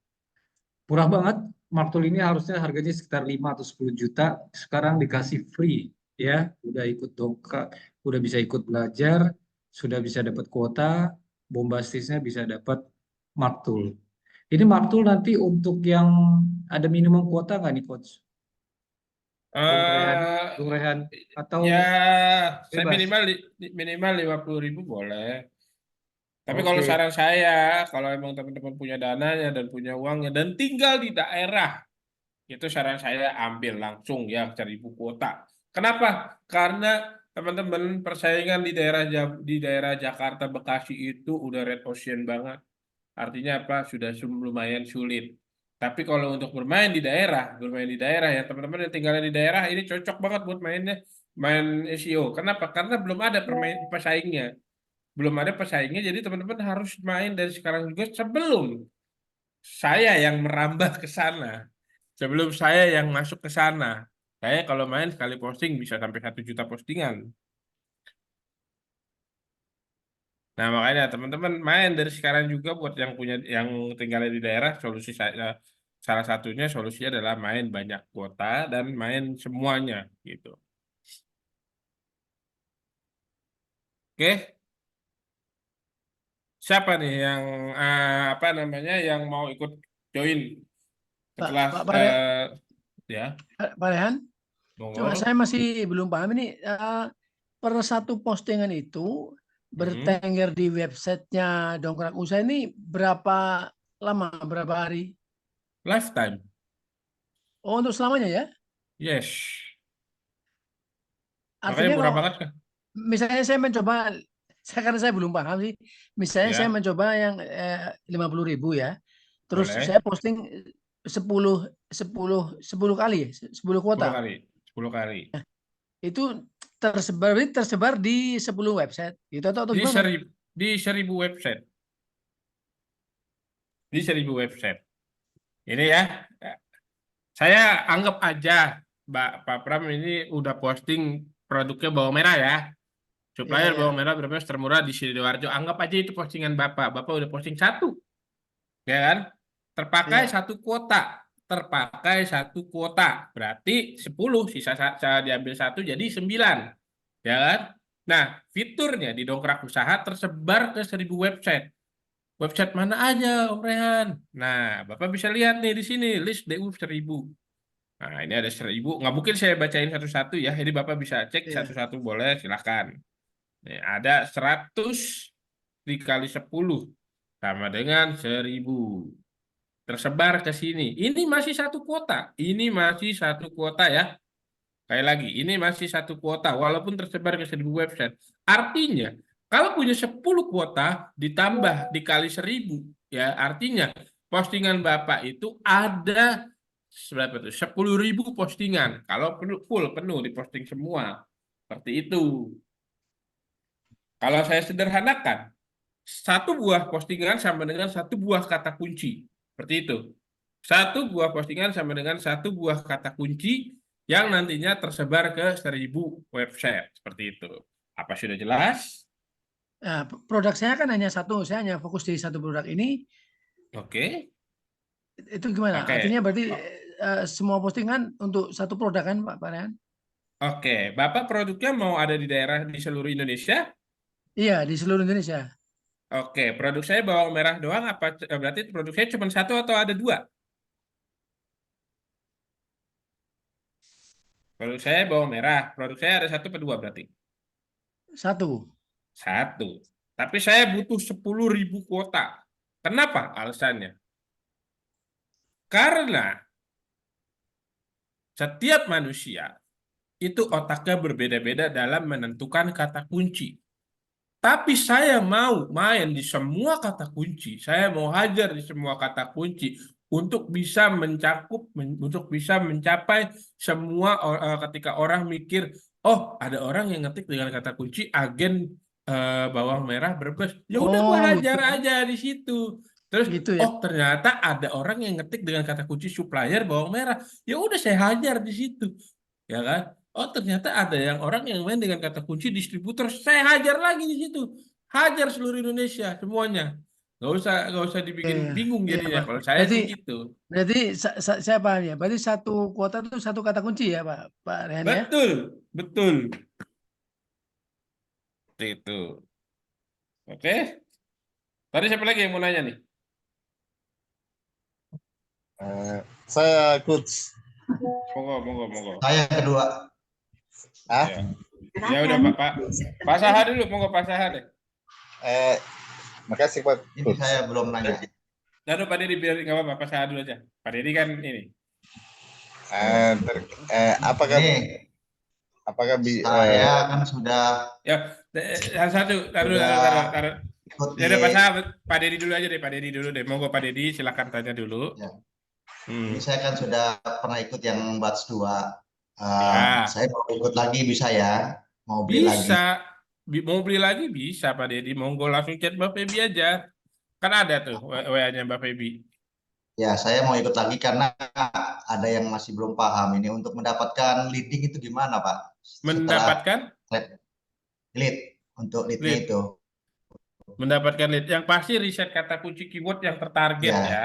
Murah banget. Mark Tool ini harusnya harganya sekitar 5 atau 10 juta. Sekarang dikasih free ya. Udah ikut dongkrak, udah bisa ikut belajar, sudah bisa dapat kuota, bombastisnya bisa dapat Mark Tool. Ini Mark Tool nanti untuk yang ada minimum kuota nggak nih Coach? Eh Bung Rehan atau ya, saya bebas? minimal 50.000 boleh. Tapi kalau Oke. saran saya, kalau emang teman-teman punya dananya dan punya uangnya dan tinggal di daerah, itu saran saya ambil langsung ya 1.000 kuota. Kenapa? Karena teman-teman persaingan di daerah Jakarta Bekasi itu udah red ocean banget. Artinya apa? Sudah lumayan sulit. Tapi kalau untuk bermain di daerah ya teman-teman yang tinggalnya di daerah ini cocok banget buat main SEO. Kenapa? Karena belum ada pesaingnya. Belum ada pesaingnya, jadi teman-teman harus main dari sekarang juga sebelum saya yang merambah ke sana. Sebelum saya yang masuk ke sana. Saya kalau main sekali posting bisa sampai 1 juta postingan. Nah, makanya teman-teman main dari sekarang juga buat yang tinggal di daerah, solusi saya salah satunya solusinya adalah main banyak kuota dan main semuanya gitu. Oke, siapa nih yang apa namanya yang mau ikut join setelah Pak ya, Rehan, cuma monggo. saya masih belum paham ini per satu postingan itu bertengger di websitenya Dongkrak Usaha ini berapa lama, berapa hari? Lifetime. Oh, untuk selamanya ya? Yes. Makanya Artinya murah kalau banget kan? misalnya saya mencoba, karena saya belum paham sih, misalnya saya Ya, mencoba yang 50.000 ya, terus boleh. saya posting 10 kali ya, 10 kuota. 10 kali. 10 kali. Itu tersebar di 10 website gitu atau Di gimana? 1.000 website. Di 1.000 website. Ini ya. Saya anggap aja Pak Pram ini udah posting produknya bawang merah ya. Ya, Supplier bawang ya. merah berapa termurah di Sidoarjo. Anggap aja itu postingan Bapak. Bapak udah posting 1. Ya kan? Terpakai Ya. 1 kuota. Terpakai 1 kuota. Berarti 10. Sisa saya diambil 1 jadi 9. Ya kan? Nah, fiturnya di Dongkrak Usaha tersebar ke 1.000 website. Website mana aja, Om Rehan? Nah, Bapak bisa lihat nih di sini, list DU 1.000. Nah, ini ada 1.000. Nggak mungkin saya bacain satu-satu ya. Jadi Bapak bisa cek Ya. satu-satu boleh, silahkan. Nih, ada 100 dikali 10 sama dengan 1.000. Tersebar ke sini. Ini masih 1 kuota. Ini masih 1 kuota ya. Kayak lagi, ini masih 1 kuota walaupun tersebar ke 1.000 website. Artinya, kalau punya 10 kuota ditambah dikali 1.000, ya artinya postingan Bapak itu ada berapa tuh? 10.000 postingan. Kalau full penuh diposting semua. Seperti itu. Kalau saya sederhanakan, satu buah postingan sama dengan satu buah kata kunci. Seperti itu. Satu buah postingan sama dengan satu buah kata kunci yang nantinya tersebar ke 1000 website. Seperti itu. Apa sudah jelas? Nah, produk saya kan hanya satu, saya hanya fokus di satu produk ini. Oke. Itu gimana? Oke. Artinya berarti semua postingan untuk satu produk kan, Pak Rehan? Oke. Bapak produknya mau ada di daerah di seluruh Indonesia? Iya, di seluruh Indonesia. Oke. Produk saya bawang merah doang, apa berarti produk saya cuma satu atau ada dua? Produk saya bawang merah. Produk saya ada satu atau dua berarti? Satu. Satu. Tapi saya butuh 10.000 kuota. Kenapa alasannya? Karena setiap manusia itu otaknya berbeda-beda dalam menentukan kata kunci. Tapi saya mau main di semua kata kunci. Saya mau hajar di semua kata kunci untuk bisa mencakup, untuk bisa mencapai semua ketika orang mikir, oh ada orang yang ngetik dengan kata kunci agen bawang merah Brebes. Ya udah gua Oh, hajar gitu. aja di situ. Terus, Gitu ya. oh ternyata ada orang yang ngetik dengan kata kunci supplier bawang merah. Ya udah saya hajar di situ, ya kan? Oh ternyata ada yang orang yang main dengan kata kunci distributor. Saya hajar lagi di situ. Hajar seluruh Indonesia semuanya. Nggak usah dibikin Iya, bingung iya, jadinya. Pak. Kalau saya Berarti sih gitu. berarti saya paham ya. Berarti satu kuota itu satu kata kunci ya, Pak Rehan ya? Betul, betul. Seperti itu. Oke. Tadi siapa lagi yang mau nanya nih? Saya coach. Monggo. Saya kedua. Ah, Ya udah Pak Saha dulu, monggo Pak Saha deh. makasih Pak Ini Coach. saya belum nanya. Lalu Pak Dedi biar nggak apa-apa, Pak Saha dulu aja. Pak Dedi kan ini. Apakah Ini bisa saya kan sudah Ya, yang satu, taruh. ikut Ya di udah Pak Saha, Pak Dedi dulu aja deh, Pak Dedi dulu deh. Monggo Pak Dedi, silakan tanya dulu. Ya. Ini saya kan sudah pernah ikut yang batch 2. Ya. Saya mau ikut lagi bisa ya? Mau beli lagi. Bisa. Mau beli lagi bisa Pak Dedi. Monggo langsung chat Mbak Febi aja. Kan ada tuh WA-nya Mbak Febi. Ya, saya mau ikut lagi karena ada yang masih belum paham ini untuk mendapatkan leading itu gimana, Pak? Mendapatkan lead untuk leadnya lead. itu. Mendapatkan lead. Yang pasti riset kata kunci keyword yang tertarget Ya, ya.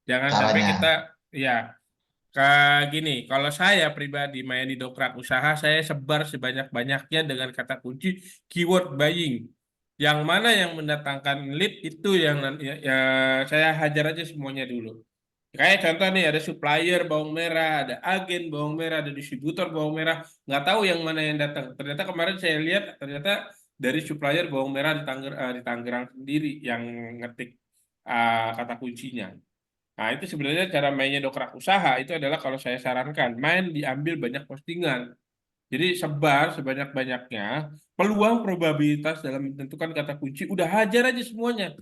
Jangan caranya. sampai kita ya kayak gini. Kalau saya pribadi main di dongkrak usaha, saya sebar sebanyak-banyaknya dengan kata kunci keyword buying. Yang mana yang mendatangkan lead itu yang ya, saya hajar aja semuanya dulu. Kayak contoh nih ada supplier bawang merah, ada agen bawang merah, ada distributor bawang merah. Nggak tahu yang mana yang datang. Ternyata kemarin saya lihat ternyata dari supplier bawang merah di Tangerang sendiri yang ngetik kata kuncinya. Nah itu sebenarnya cara mainnya dongkrak usaha itu adalah kalau saya sarankan main diambil banyak postingan. Jadi sebar sebanyak-banyaknya. Peluang probabilitas dalam menentukan kata kunci udah hajar aja semuanya.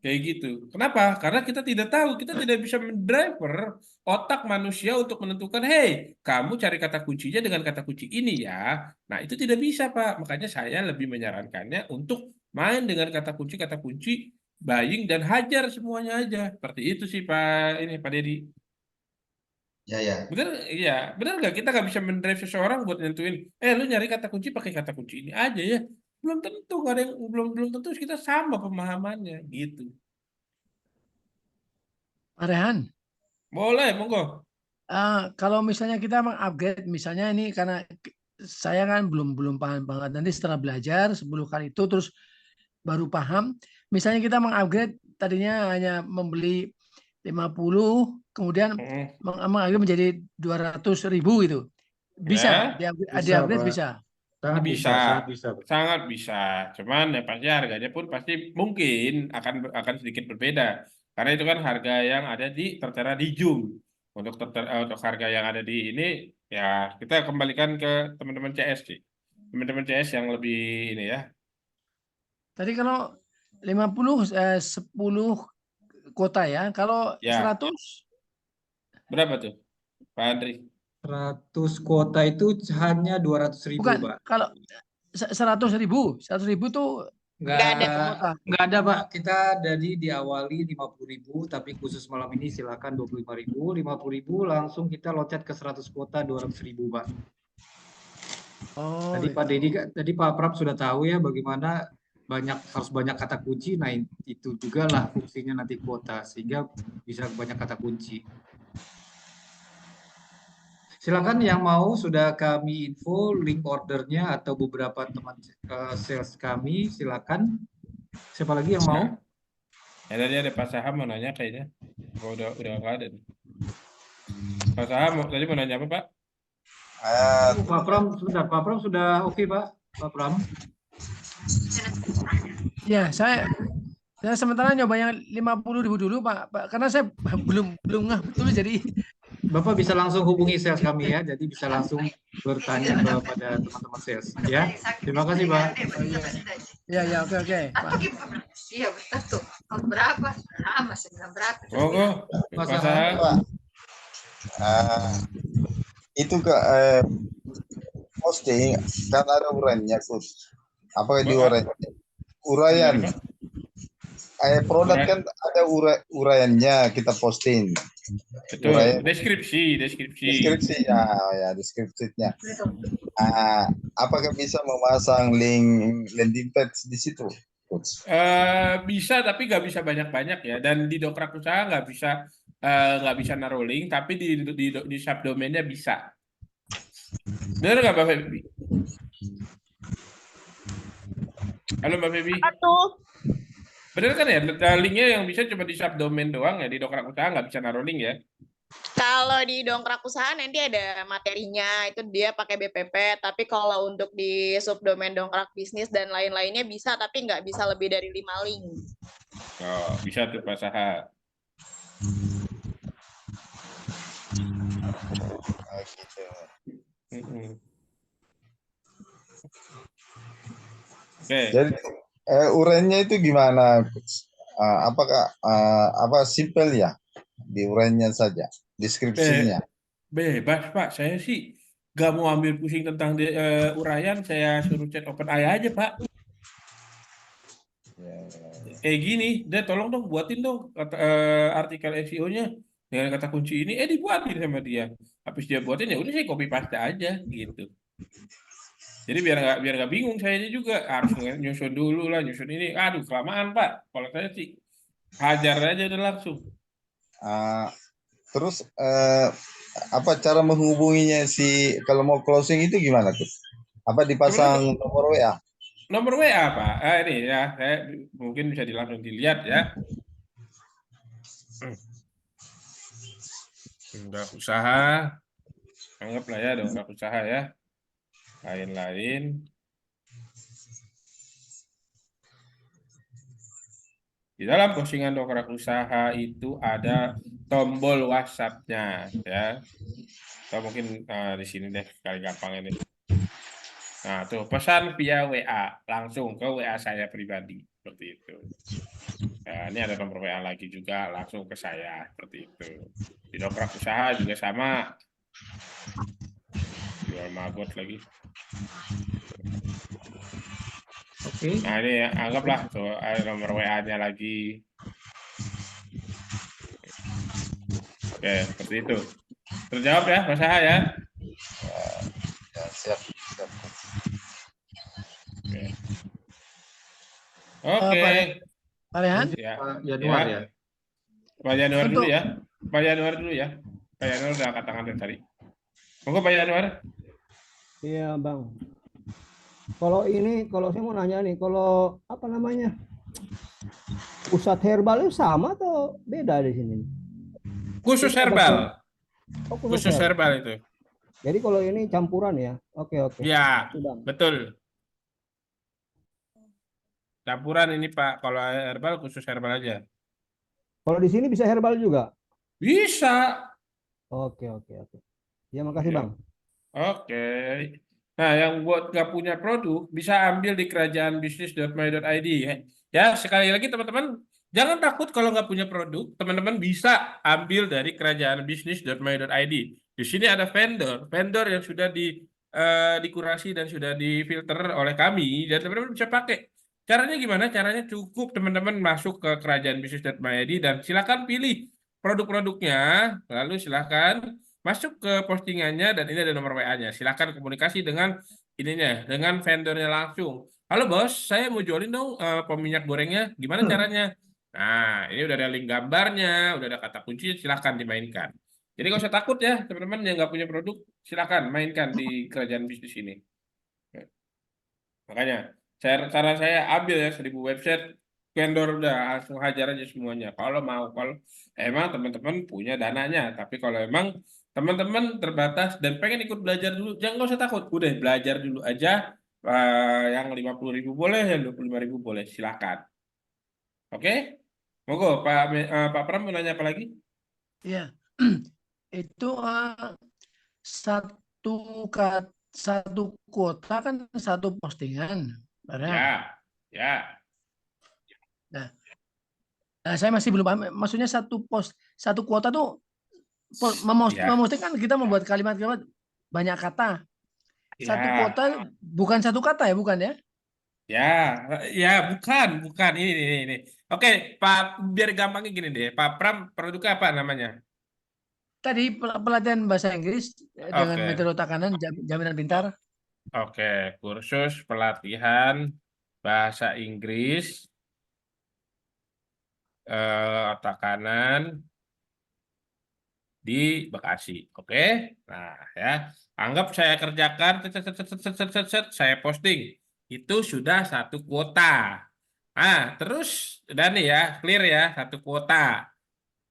Kayak gitu. Kenapa? Karena kita tidak tahu, kita tidak bisa mendriver otak manusia untuk menentukan, hey, kamu cari kata kuncinya dengan kata kunci ini ya. Nah, itu tidak bisa, Pak. Makanya saya lebih menyarankannya untuk main dengan kata kunci, buying, dan hajar semuanya aja. Seperti itu sih, Pak. Ini, Pak Dedi. Ya. Bener, iya. Bener nggak? Kita nggak bisa mendrive seseorang buat nentuin, lu nyari kata kunci pakai kata kunci ini aja ya. Belum tentu, nggak ada yang belum tentu kita sama pemahamannya, gitu. Pak Rehan, Boleh, monggo. kalau misalnya kita mengupgrade, misalnya ini karena saya kan belum paham banget. Nanti setelah belajar 10 kali itu terus baru paham. Misalnya kita mengupgrade tadinya hanya membeli 50, kemudian mengupgrade menjadi 200.000 itu. Bisa, diupgrade bisa. Sangat Bisa, sangat bisa. sangat bisa. Cuman ya pasti harganya pun pasti mungkin akan sedikit berbeda. Karena itu kan harga yang ada tertera di Zoom. Untuk harga yang ada di ini ya kita kembalikan ke teman-teman CS sih. Teman-teman CS yang lebih ini ya. Tadi kalau 50 10 kota ya. Kalau Ya. 100 Berapa tuh, Pak Andri? 100 kuota itu hanya 200.000, Bukan, Pak. kalau 100.000 tuh Nggak ada. kuota. Nggak ada, Pak. Kita dari diawali 50.000, tapi khusus malam ini silakan 25.000. 50.000 langsung kita loncat ke 100 kuota 200.000, Pak. Oh, Tadi Pak gitu. Dedi, tadi Pak Prab sudah tahu ya bagaimana harus banyak kata kunci. Nah, itu juga lah fungsinya nanti kuota sehingga bisa banyak kata kunci. Silakan yang mau sudah kami info link ordernya atau beberapa teman sales kami, silakan. Siapa lagi yang mau? Ya, tadi ada Pak Saham mau nanya kayaknya. Oh, udah nggak ada. Pak Saham tadi mau nanya apa, Pak? Pak Pram, sebentar. Pak Pram sudah oke, Pak? Pak Pram. Ya, saya sementara nyoba yang 50.000 dulu, Pak, karena saya belum ngeh betul, jadi Bapak bisa langsung hubungi sales kami ya, jadi bisa langsung bertanya kepada teman-teman sales ya. Terima kasih, Pak. ya, oke, Pak. Iya, betul tuh. Tahun berapa? Lama, 9 berapa? Oh, Pak Pak Saham. Saham. Itu ke posting kan ada uraiannya, Gus. Apakah di uraian? Produk kan ada uraiannya, kita posting. Betul. Uraian. Deskripsi. Deskripsi ya deskripsinya. Apakah bisa memasang link landing page di situ, Coach? Bisa, tapi nggak bisa banyak-banyak ya. Dan di Dongkrak Usaha nggak bisa naruh link, tapi di subdomainnya bisa. Benar nggak, Mbak Febi? Halo, Mbak Febi. Apa tuh? Benar kan ya? Linknya yang bisa cuma di subdomain doang ya. Di Dongkrak Usaha nggak bisa naruh link ya. Kalau di Dongkrak Usaha nanti ada materinya, itu dia pakai BPP, tapi kalau untuk di subdomain Dongkrak Bisnis dan lain-lainnya bisa, tapi nggak bisa lebih dari 5 link. Oh, bisa tuh Pak Saha. Oke. Jadi uraiannya itu gimana, Coach? Apakah simpel ya di uraiannya saja, deskripsinya? Bebas, Pak. Saya sih gak mau ambil pusing tentang uraian, saya suruh chat OpenAI aja, Pak. Gini, deh tolong dong buatin dong artikel SEO-nya dengan kata kunci ini, dibuatin sama dia. Habis dia buatin ya udah saya copy paste aja gitu. Jadi biar nggak bingung saya juga harus nyusun dulu lah, nyusun ini. Aduh, kelamaan, Pak. Kalau saya sih hajar aja udah langsung. Terus apa cara menghubunginya kalau mau closing itu gimana tuh? Apa dipasang nomor WA? Nomor WA, Pak. Ini ya, saya mungkin bisa langsung dilihat ya. Dongkrak Usaha, anggaplah ya Dongkrak Usaha ya. Lain-lain. Di dalam postingan Dongkrak Usaha itu ada tombol WhatsApp-nya ya. Atau mungkin di sini deh sekali gampang ini. Nah, tuh pesan via WA langsung ke WA saya pribadi seperti itu. Nah, ini ada nomor WA lagi juga langsung ke saya seperti itu. Di Dongkrak Usaha juga sama. Jual maggot lagi. Oke. Nah, ini anggaplah tuh ada nomor WA-nya lagi. Oke, seperti itu. Terjawab ya, Mas Saha ya? Ya, siap. Oke. Pak Rehan? Ya. Pak Januar ya. Pak Januar dulu ya. Pak Januar dulu ya. Pak Januar udah angkat tangan dari tadi. Monggo Pak Januar. Iya, Bang. Kalau saya mau nanya nih, kalau apa namanya? Pusat herbal itu sama atau beda di sini? Khusus herbal. Oh, khusus herbal itu. Jadi kalau ini campuran ya? Oke. Ya, betul. Campuran ini Pak, kalau herbal khusus herbal aja. Kalau di sini bisa herbal juga? Bisa. Oke. Ya, makasih Bang. Oke. Nah, yang buat nggak punya produk bisa ambil di kerajaanbisnis.my.id ya. Ya, sekali lagi teman-teman, Jangan takut kalau nggak punya produk, teman-teman bisa ambil dari kerajaanbisnis.my.id. Di sini ada vendor yang sudah dikurasi dan sudah difilter oleh kami, dan teman-teman bisa pakai. Caranya gimana? Caranya cukup teman-teman masuk ke kerajaanbisnis.my.id dan silakan pilih produk-produknya, lalu silakan masuk ke postingannya dan ini ada nomor WA-nya. Silakan komunikasi dengan ininya, dengan vendornya langsung. Halo bos, saya mau jualin dong peminyak gorengnya. Gimana caranya? Nah, ini udah ada link gambarnya, udah ada kata kunci, silakan dimainkan. Jadi nggak usah takut ya, teman-teman yang nggak punya produk, silakan mainkan di kerajaan bisnis ini. Makanya, karena saya ambil ya 1000 website, vendor udah langsung hajar aja semuanya. Kalau mau, kalau emang teman-teman punya dananya, tapi kalau emang teman-teman terbatas dan pengen ikut belajar dulu, jangan nggak usah takut, udah belajar dulu aja. Yang 50.000 boleh, yang 25.000 boleh, silakan. Oke? Monggo, Pak Pram mau nanya apa lagi? Ya, itu satu kota kan satu postingan, Ya, ya. Nah, saya masih belum paham. Maksudnya satu kuota tuh Ya. memosting kan kita membuat kalimat-kalimat banyak kata. Satu Ya. kuota bukan satu kata ya, bukan ya? Ya, bukan. Ini. Oke, Pak, biar gampangnya gini deh. Pak Pram, produknya apa namanya? Tadi pelatihan bahasa Inggris dengan Oke. metode takanan jaminan pintar. Oke, kursus pelatihan bahasa Inggris otak kanan di Bekasi. Oke. Nah, ya. Anggap saya kerjakan, saya posting. Itu sudah satu kuota. Nah, terus udah nih ya, clear ya, satu kuota.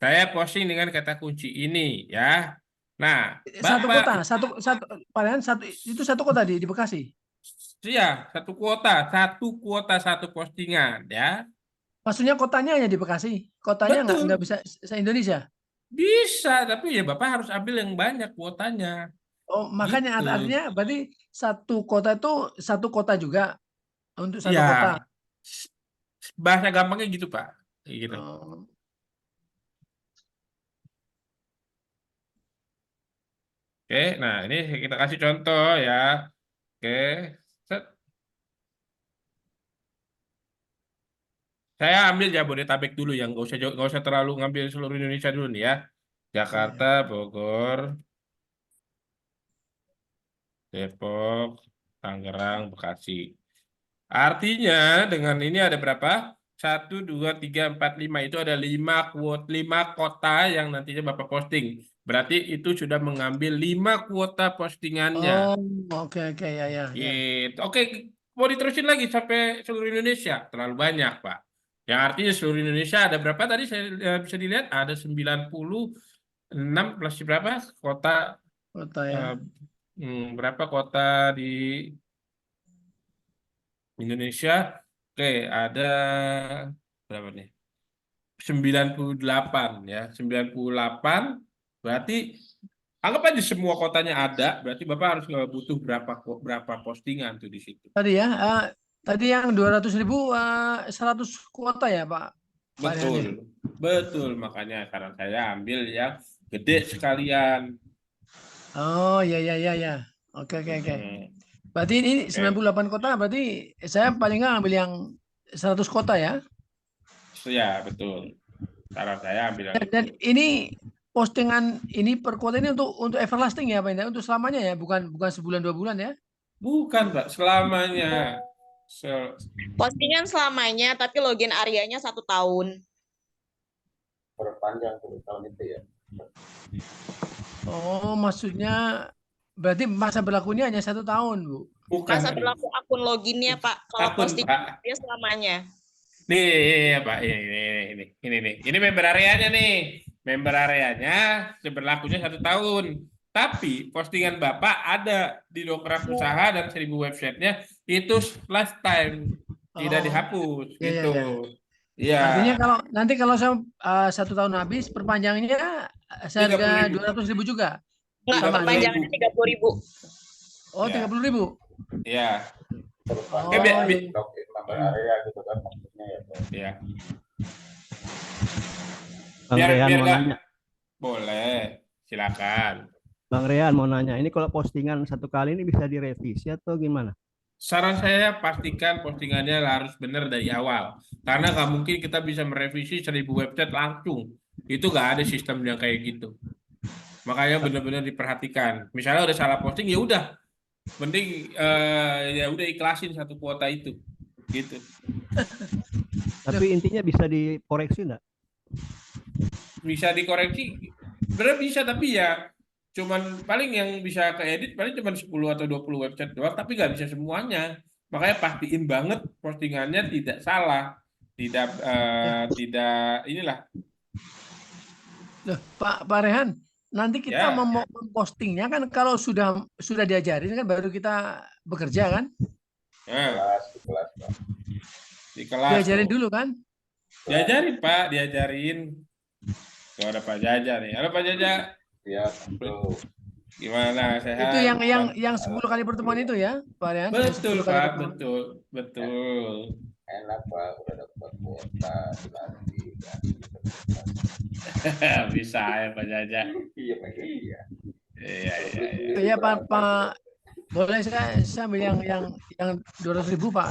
Saya posting dengan kata kunci ini ya. Nah, Satu Bapak, kota, padahal itu satu kota di Bekasi. ya, satu kuota satu postingan ya. Maksudnya kotanya hanya di Bekasi. Kotanya Betul. nggak bisa se-Indonesia. Bisa, tapi ya Bapak harus ambil yang banyak kuotanya. Oh, makanya Gitu. artinya berarti satu kota itu satu kota juga untuk satu Ya, kota. bahasa gampangnya gitu Pak. Gitu. Oh. Oke, nah ini kita kasih contoh ya. Oke, set. Saya ambil Jabodetabek dulu yang nggak usah terlalu ngambil seluruh Indonesia dulu nih ya. Jakarta, Bogor, Depok, Tangerang, Bekasi. Artinya dengan ini ada berapa? 1, 2, 3, 4, 5. Itu ada 5 kota yang nantinya Bapak posting. Berarti itu sudah mengambil 5 kuota postingannya. Oh, oke ya. Gitu. Oke, mau diterusin lagi sampai seluruh Indonesia. Terlalu banyak, Pak. Yang artinya seluruh Indonesia ada berapa tadi saya bisa dilihat? Ada 96 plus berapa kota ya. Berapa kota di Indonesia? Oke, ada berapa nih? 98 ya. 98 berarti anggap aja semua kotanya ada, berarti Bapak harus butuh berapa postingan tuh di situ. Tadi ya, tadi yang 200.000 100 kuota ya, Pak? Betul. Makanya saran saya ambil yang gede sekalian. Oh, ya. Oke. Berarti ini 98 kota, berarti saya paling nggak ambil yang 100 kota ya? Ya, betul. Saran saya ambil yang Dan ini postingan ini per kota ini untuk everlasting ya, Pak Indah? Untuk selamanya ya, bukan sebulan 2 bulan ya? Bukan, Pak, selamanya. Postingan selamanya, tapi login areanya 1 tahun. Perpanjang 10 tahun itu ya. Oh, maksudnya berarti masa berlakunya hanya 1 tahun, Bu? Bukan. Masa berlaku akun loginnya, Pak. Kalau postingan dia selamanya. Nih, Pak, ini member areanya nih. Member areanya berlakunya 1 tahun. Tapi postingan Bapak ada di Dongkrak Usaha dan 1000 websitenya itu lifetime, tidak dihapus gitu. Ya. Artinya kalau saya 1 tahun habis, perpanjangnya seharga 200.000 juga. Enggak, perpanjangannya 30.000. Oh, 30.000. Iya. Area gitu kan maksudnya ya. Bang Biar Rehan biar mau nggak nanya. boleh, silakan. Bang Rehan mau nanya. Ini kalau postingan satu kali ini bisa direvisi atau gimana? Saran saya pastikan postingannya harus benar dari awal. Karena nggak mungkin kita bisa merevisi 1000 website langsung. Itu nggak ada sistem yang kayak gitu. Makanya benar-benar diperhatikan. Misalnya udah salah posting, ya udah. Mending ya udah ikhlasin satu kuota itu. Gitu. Tapi intinya bisa dikoreksi nggak? Bisa dikoreksi, sebenarnya bisa, tapi ya cuman paling yang bisa keedit paling cuman 10 atau 20 website doang, tapi nggak bisa semuanya. Makanya pastiin banget postingannya tidak salah, tidak inilah Loh, Pak Rehan, nanti kita ya. mempostingnya kan kalau sudah diajarin kan baru kita bekerja kan? Nah, di kelas Diajarin tuh. dulu kan? Diajarin Pak, diajarin. Tuh ada Pak Jaja nih. Halo Pak Jaja. Ya, betul. Gimana, sehat? Itu yang 10 kali pertemuan itu ya, Pak Rehan? Yang Betul 10 kali Pak, pertemuan. betul. Enak Pak, udah dapat kuota dilatih kan. Bisa ya Pak Jaja. Iya Pak, iya. Iya. Iya Pak, boleh saya ambil yang 200.000 Pak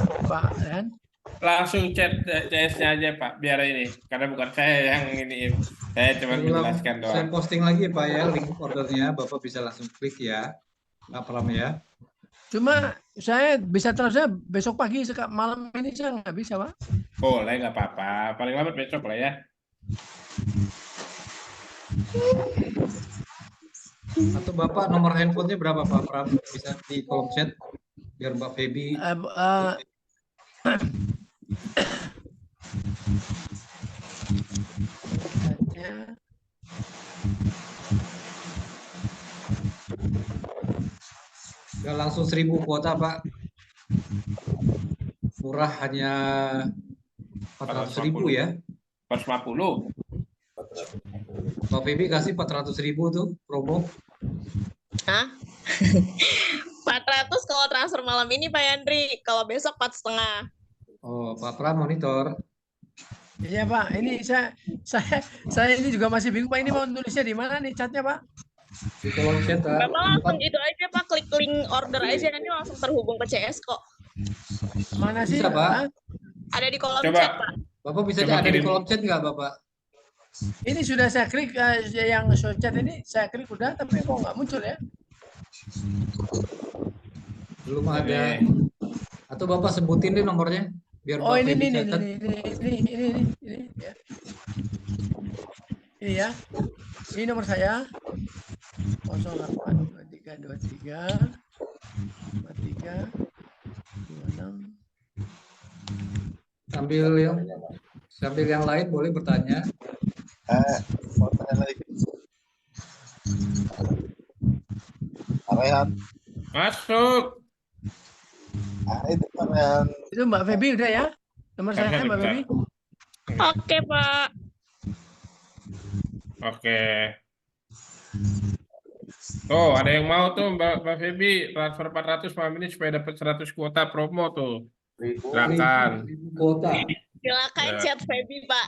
Rehan? Langsung chat CS-nya aja Pak, biar ini, karena bukan saya yang ini, saya cuma menjelaskan Saya doang. posting lagi Pak ya, link ordernya, Bapak bisa langsung klik ya, nggak Pram ya. Cuma saya bisa terusnya besok pagi, malam ini saya nggak bisa Pak. Boleh, nggak apa-apa, paling lambat besok lah ya. Atau Bapak nomor handphonenya berapa Pak Pram? Bisa di kolom chat, biar Mbak Feby. Nggak langsung 1000 kuota Pak, murah hanya 400.000 ya. 450. Mbak Feby kasih 400.000 tuh promo. Hah? 400 kalau transfer malam ini Pak Yandri, kalau besok 4,5. Oh, Pak Pram monitor. Iya Pak, ini saya ini juga masih bingung Pak, ini mau tulisnya di mana nih chatnya Pak? Di kolom chat Pak. Bapak langsung itu aja Pak, klik link order aja, nanti langsung terhubung ke CS kok. Mana sih? Bisa Pak. Ada di kolom Coba. chat Pak. Bapak bisa Coba ada di kirim. kolom chat nggak Bapak? Ini sudah saya klik yang show chat ini, saya klik udah, tapi kok nggak muncul ya? Belum ada. Atau Bapak sebutin deh nomornya biar Oh Mbak ini Feby ini catat. ya. Ini ya. Ini nomor saya 082323 43 26. Sambil yang lain boleh bertanya. Mau tanya lagi. Rehan. Masuk. Itu Rehan. Itu Mbak Feby udah ya? Nomor saya Bentar, Mbak bentar. Feby. Oke Pak. Oke. Oh, ada yang mau tuh Mbak Feby transfer 400 malam ini supaya dapat 100 kuota promo tuh. Silakan. 1000 kuota. Silakan Ya. chat Feby Pak.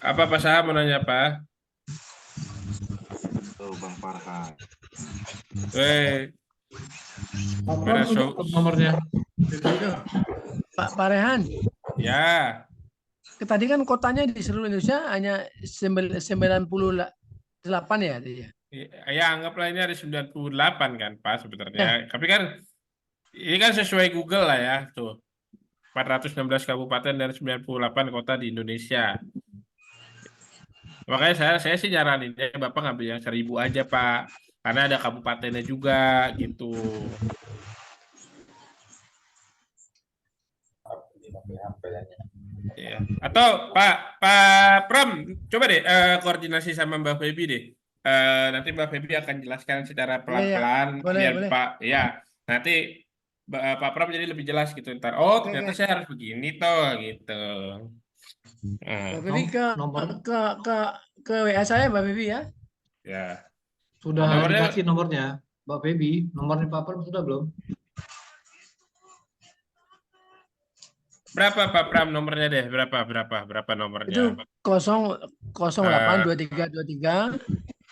Apa Pak Saha mau nanya Pak? Tuh Bang Farhan. Pak Pram Mana sudah show? nomornya. Itu. Pak Rehan, Ya. tadi kan kotanya di seluruh Indonesia hanya 98 ya tadi ya. Ya, anggaplah ini ada 98 kan Pak sebenarnya. Tapi kan ini kan sesuai Google lah ya, tuh. 416 kabupaten dan 98 kota di Indonesia. Makanya saya sih nyaranin Bapak ngambil yang 1000 aja Pak. Karena ada kabupatennya juga gitu. Ya. Atau Pak Pram, coba deh koordinasi sama Mbak Feby deh. Nanti Mbak Feby akan jelaskan secara pelan-pelan Boleh, biar boleh. Pak, ya nanti Pak Pram jadi lebih jelas gitu ntar. Oh ternyata Oke. saya harus begini toh gitu. Mbak Feby ke WA saya Mbak Feby ya. Ya. Sudah Nomornya- dikasih nomornya. Mbak Feby, nomornya Pak Pram sudah belum? Berapa Pak Pram nomornya deh? Berapa nomornya? Itu 08 23 23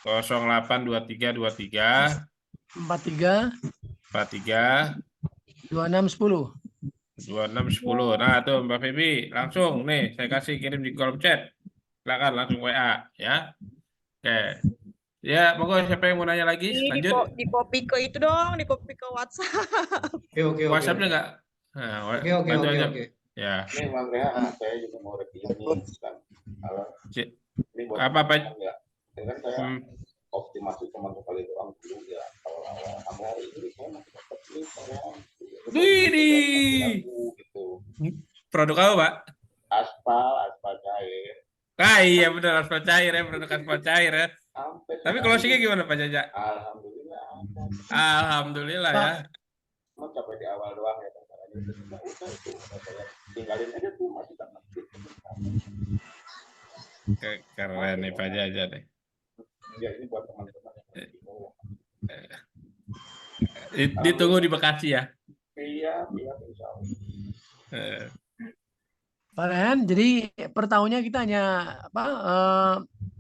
082323 43 43 26 10. 2610. Nah, tuh Mbak Feby, langsung nih saya kasih kirim di kolom chat. Silakan langsung WA ya. Oke. Ya, monggo siapa yang mau nanya lagi? Lanjut. Di copy ke itu dong, di copy ke WhatsApp. Oke. WhatsApp-nya enggak? Nah, Oke. lanjut aja. Ya. Ini Bang Rehan, saya juga mau review nih. Kalau ini buat Apa Pak? ya. Kan saya optimasi cuma sekali doang dulu ya. Kalau sampai hari ini saya masih dapat nih gitu. Produk apa, Pak? Aspal cair. Iya benar, aspal cair ya, produk aspal cair ya. Tapi closingnya gimana Pak Jaja? Alhamdulillah ya. Mau capai di awal doang ya caranya. Itu saya tinggalin aja tuh masih tak ngerti. Keren nih Pak Jaja deh. Ya ini buat teman-teman yang ditunggu di Bekasi ya. Iya, insya Allah. Pak Rehan, jadi per tahunnya kita hanya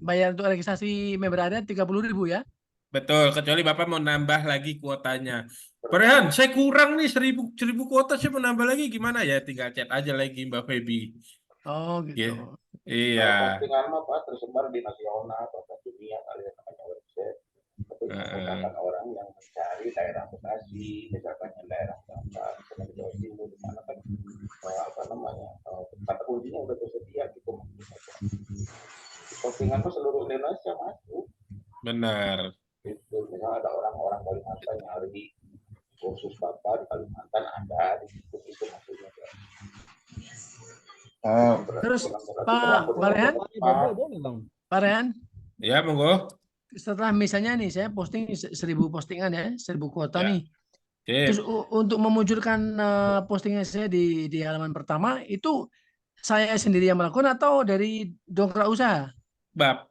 bayar untuk registrasi member area 30.000 ya? Betul, kecuali Bapak mau nambah lagi kuotanya. Pak Rehan, saya kurang nih 1.000 kuota, saya mau nambah lagi gimana ya? Tinggal chat aja lagi Mbak Feby. Oh gitu. Iya. Postingan apa tersebar di nasional atau dunia kalian namanya website. Tapi misalkan orang yang mencari daerah Bekasi, misalkan daerah Jakarta, misalkan di Jawa Timur, di mana kan apa namanya kata kuncinya udah tersedia gitu. Postingan itu seluruh Indonesia masuk. Benar. Itu misalnya ada orang-orang Kalimantan yang ada di kursus Bapak di Kalimantan ada di situ itu maksudnya. Terus Pak Rehan, ya monggo. Setelah misalnya nih saya posting 1.000 postingan ya, 1.000 kuota nih. Terus untuk memunculkan postingan saya di halaman pertama itu saya sendiri yang melakukan atau dari dongkrak usaha?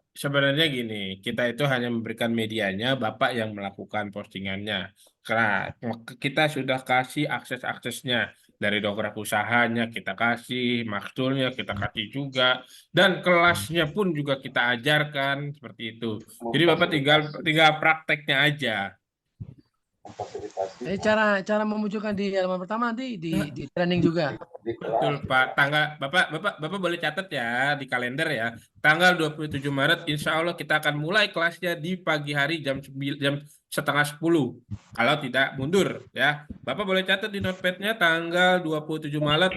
Sebenarnya gini, kita itu hanya memberikan medianya, Bapak yang melakukan postingannya. Karena kita sudah kasih akses-aksesnya dari dongkrak usahanya, kita kasih maksudnya, kita kasih juga, dan kelasnya pun juga kita ajarkan seperti itu. Jadi Bapak tinggal prakteknya aja. Jadi cara memunculkan di halaman pertama nanti di training juga. Betul Pak. Bapak boleh catat ya di kalender ya. Tanggal 27 Maret insya Allah kita akan mulai kelasnya di pagi hari jam 9:30. Kalau tidak mundur ya. Bapak boleh catat di notepad-nya tanggal 27 Maret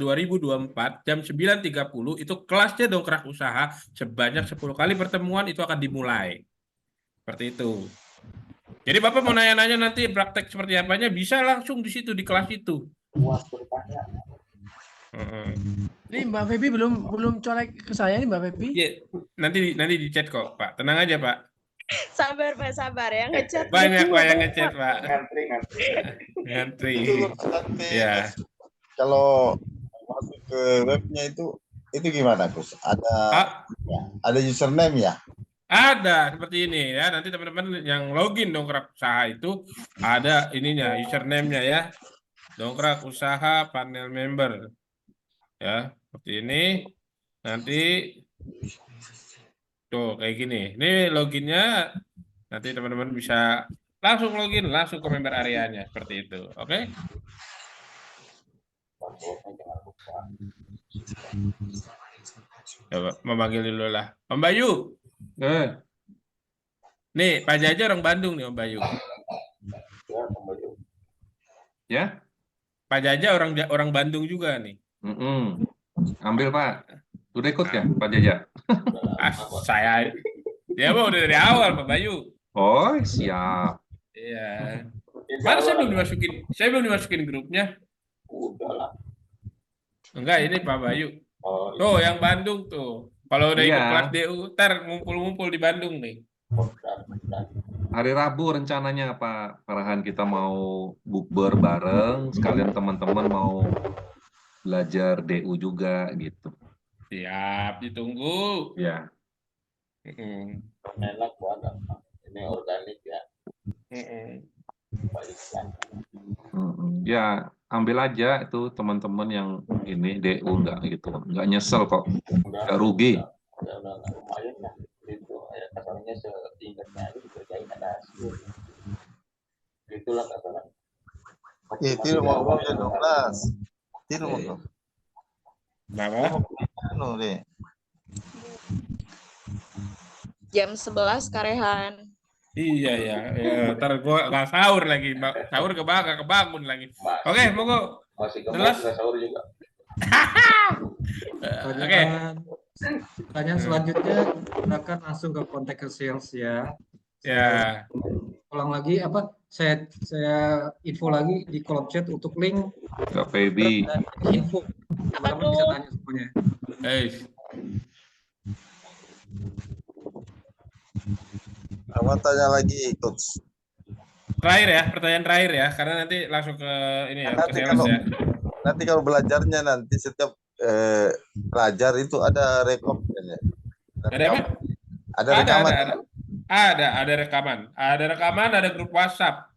2024 jam 9.30 itu kelasnya dongkrak usaha sebanyak 10 kali pertemuan itu akan dimulai. Seperti itu. Jadi Bapak mau nanya-nanya nanti praktek seperti apanya bisa langsung di situ di kelas itu. Ini Mbak Feby belum colek ke saya nih Mbak Feby. Iya, nanti di chat kok Pak. Tenang aja Pak. Sabar Pak, sabar ya ngechat. Banyak Pak yang ngechat Pak. Ngantri. Ya. Kalau masuk ke webnya itu gimana Gus? Ada username ya? Ada seperti ini ya. Nanti teman-teman yang login dongkrak usaha itu ada ininya username-nya ya. Dongkrak usaha panel member. Ya, seperti ini. Nanti tuh kayak gini. Ini loginnya nanti teman-teman bisa langsung login langsung ke member areanya seperti itu. Oke? Coba memanggil dulu lah. Om Bayu. Nih, Pak Jaja orang Bandung nih Om Bayu. Ya? Pak Jaja orang Bandung juga nih. Ambil Pak. Udah ikut ya Pak Jaja? Saya ya udah dari awal Pak Bayu. Oh siap. Iya. Mana saya belum dimasukin grupnya. Enggak, ini Pak Bayu. Tuh yang Bandung tuh. Kalau udah ikut kelas DU, ntar ngumpul-ngumpul di Bandung nih. Hari Rabu rencananya Pak Farhan kita mau bukber bareng, sekalian teman-teman mau belajar DU juga gitu. Siap, ditunggu. Ya. Enak banget. Ini organik ya. Ya, ambil aja itu teman-teman yang ini DU nggak nyesel kok, Udah, nggak rugi. udah lumayan lah. Itu ya kasarnya setingkatnya itu dikerjain ada hasil. Itulah kasarnya. Itu mau ngomong ya 12. Itu mau ngomong. Kenapa? Anu deh. Jam 11 Karehan. Iya ya, ntar gua nggak sahur lagi, sahur kebangun lagi. Oke, monggo. Masih Jelas? nggak sahur juga. Oke. Pertanyaan selanjutnya silakan langsung ke kontak ke sales ya. Ya. Ulang lagi apa? Saya info lagi di kolom chat untuk link Nggak Pebi. dan info. Teman-teman bisa tanya semuanya. Mau tanya lagi, Coach. Terakhir ya, pertanyaan terakhir ya, karena nanti langsung ke ini ya, ke sales ya. Nanti kalau belajarnya nanti setiap pelajar itu ada rekomnya. Ada apa? Ada rekaman. Ada rekaman. Ada rekaman, ada grup WhatsApp.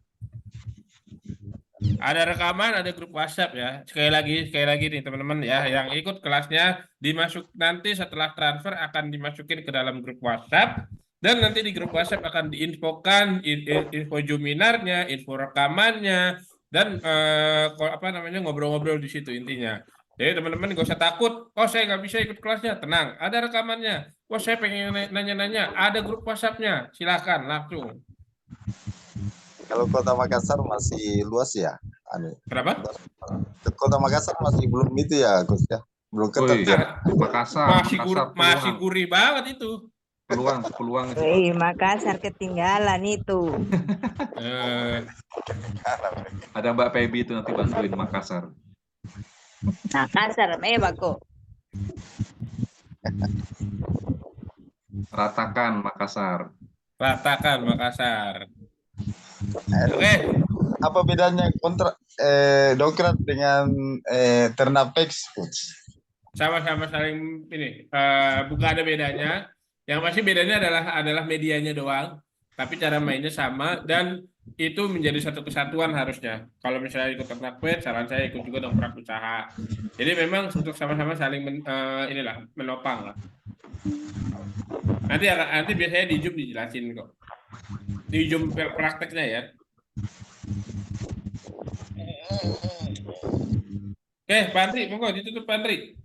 Ada rekaman, ada grup WhatsApp ya. Sekali lagi nih teman-teman ya, yang ikut kelasnya nanti setelah transfer akan dimasukin ke dalam grup WhatsApp, dan nanti di grup WhatsApp akan diinfokan info juminarnya, info rekamannya, dan ngobrol-ngobrol di situ intinya. Jadi teman-teman gak usah takut, oh saya nggak bisa ikut kelasnya, tenang, ada rekamannya. Oh saya pengen nanya-nanya, ada grup WhatsApp-nya, silakan langsung. Kalau Kota Makassar masih luas ya? Kenapa? Kota Makassar masih belum itu ya, Coach ya? Belum ketat ya? Masih gurih banget itu. Peluang. Makassar ketinggalan itu. Ada Mbak Pebi itu nanti bantuin Makassar. Makassar, kok. Ratakan Makassar. Oke. Apa bedanya Dongkrat dengan Ternapex, Coach? Sama-sama saling ini, bukan ada bedanya. Yang pasti bedanya adalah medianya doang, tapi cara mainnya sama dan itu menjadi satu kesatuan harusnya. Kalau misalnya ikut Ternapex, saran saya ikut juga Dongkrak Usaha. Jadi memang untuk sama-sama saling menopang lah. Nanti biasanya di Zoom dijelasin kok. Di Zoom prakteknya ya. Oke, Pak Andri, monggo ditutup Pak Andri.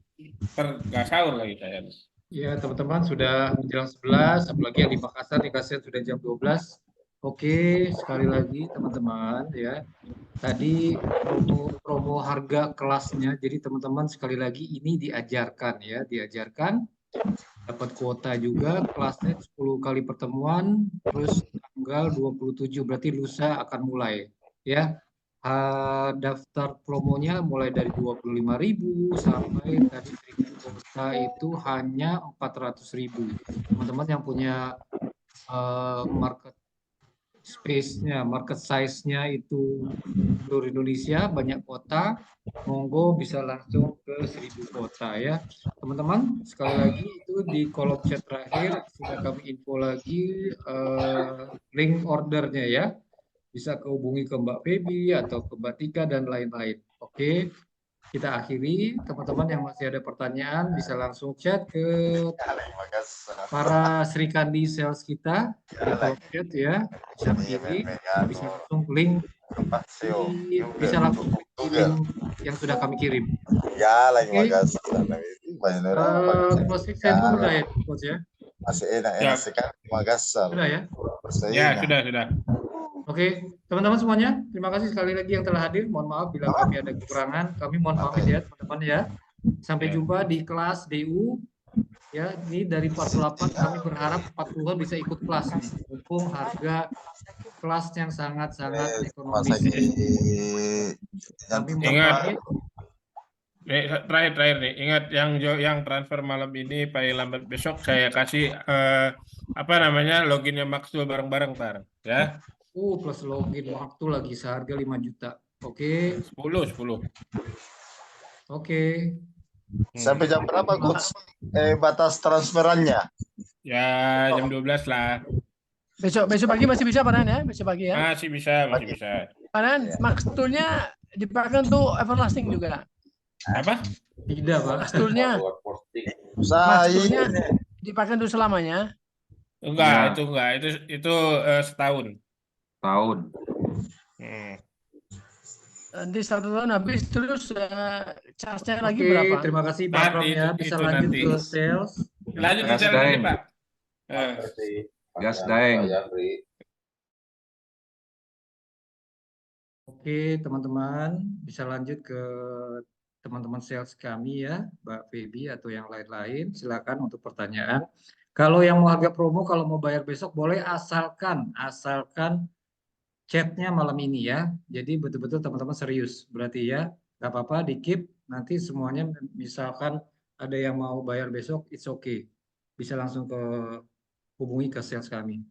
Nggak sahur lagi saya. Ya, teman-teman sudah menjelang 11, apalagi yang di Makassar dikasih sudah jam 12. Oke, sekali lagi teman-teman ya. Tadi promo harga kelasnya, jadi teman-teman sekali lagi ini diajarkan dapat kuota juga, kelasnya 10 kali pertemuan, terus tanggal 27 berarti lusa akan mulai ya. Daftar promonya mulai dari 25.000 sampai tadi 1.000 kuota itu hanya 400.000. Teman-teman yang punya market space-nya, market size-nya itu seluruh Indonesia, banyak kota, monggo bisa langsung ke 1.000 kota ya. Teman-teman, sekali lagi itu di kolom chat terakhir sudah kami info lagi link ordernya ya. Bisa kehubungi ke Mbak Pebi atau ke Mbak Tika dan lain-lain. Oke, kita akhiri. Teman-teman yang masih ada pertanyaan bisa langsung chat ke para Sri Kandi sales kita di kolom chat ya. Bisa pilih, bisa langsung link, bisa langsung link yang sudah kami kirim. Ya, lagi Oke. Makassar. Saya itu udah ya, Coach ya. Masih enak-enak sekali Makassar. Sudah ya? Ya, sudah. Oke, teman-teman semuanya, terima kasih sekali lagi yang telah hadir. Mohon maaf bila kami ada kekurangan. Kami mohon pamit ya, teman-teman ya. Sampai jumpa di kelas DU. Ya, ini dari 48 kami berharap 40-an bisa ikut kelas. Mumpung harga kelas yang sangat-sangat ekonomis. Kami mohon pamit. Terakhir nih, ingat yang transfer malam ini paling lambat besok saya kasih loginnya Maxwell bareng-bareng Tar ya. Plus login waktu lagi seharga 5 juta. Oke. 10. Oke. Sampai jam berapa Coach? Batas transferannya? Ya jam 12 lah. Besok pagi masih bisa Panan ya? Besok pagi ya? Masih bisa. Panan, maksudnya dipakai untuk everlasting juga. Apa? Tidak, Pak. Masturnya, Usaha masturnya ini. dipakai untuk selamanya. Enggak, Enggak. itu setahun. Tahun. Nanti 1 tahun habis terus charge-nya lagi Oke, berapa? terima kasih Pak Nanti Pram ya. Bisa itu lanjut nanti. ke sales. Lanjut Gas bicara nanti, Daeng. Pak. Eh, Gas Daeng. Oke, teman-teman, bisa lanjut ke teman-teman sales kami ya, Mbak Feby atau yang lain-lain. Silakan untuk pertanyaan. Kalau yang mau harga promo, kalau mau bayar besok boleh asalkan chatnya malam ini ya. Jadi betul-betul teman-teman serius. Berarti ya, nggak apa-apa di keep. Nanti semuanya misalkan ada yang mau bayar besok, it's okay. Bisa langsung hubungi ke sales kami.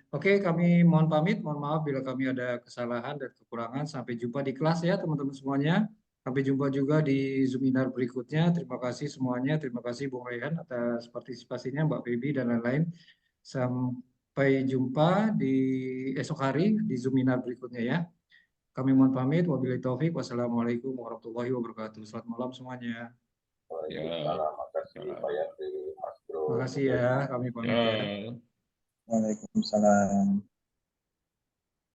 Oke, kami mohon pamit, mohon maaf bila kami ada kesalahan dan kekurangan. Sampai jumpa di kelas ya teman-teman semuanya. Sampai jumpa juga di Zoominar berikutnya. Terima kasih semuanya. Terima kasih Bung Rayhan atas partisipasinya, Mbak Feby dan lain-lain. Sampai jumpa di esok hari di Zoominar berikutnya ya. Kami mohon pamit. Wabillahi taufik. Wassalamualaikum warahmatullahi wabarakatuh. Selamat malam semuanya. Waalaikumsalam. Makasih Pak Yandri, Mas Bro. Terima kasih ya. Kami pamit ya. Waalaikumsalam.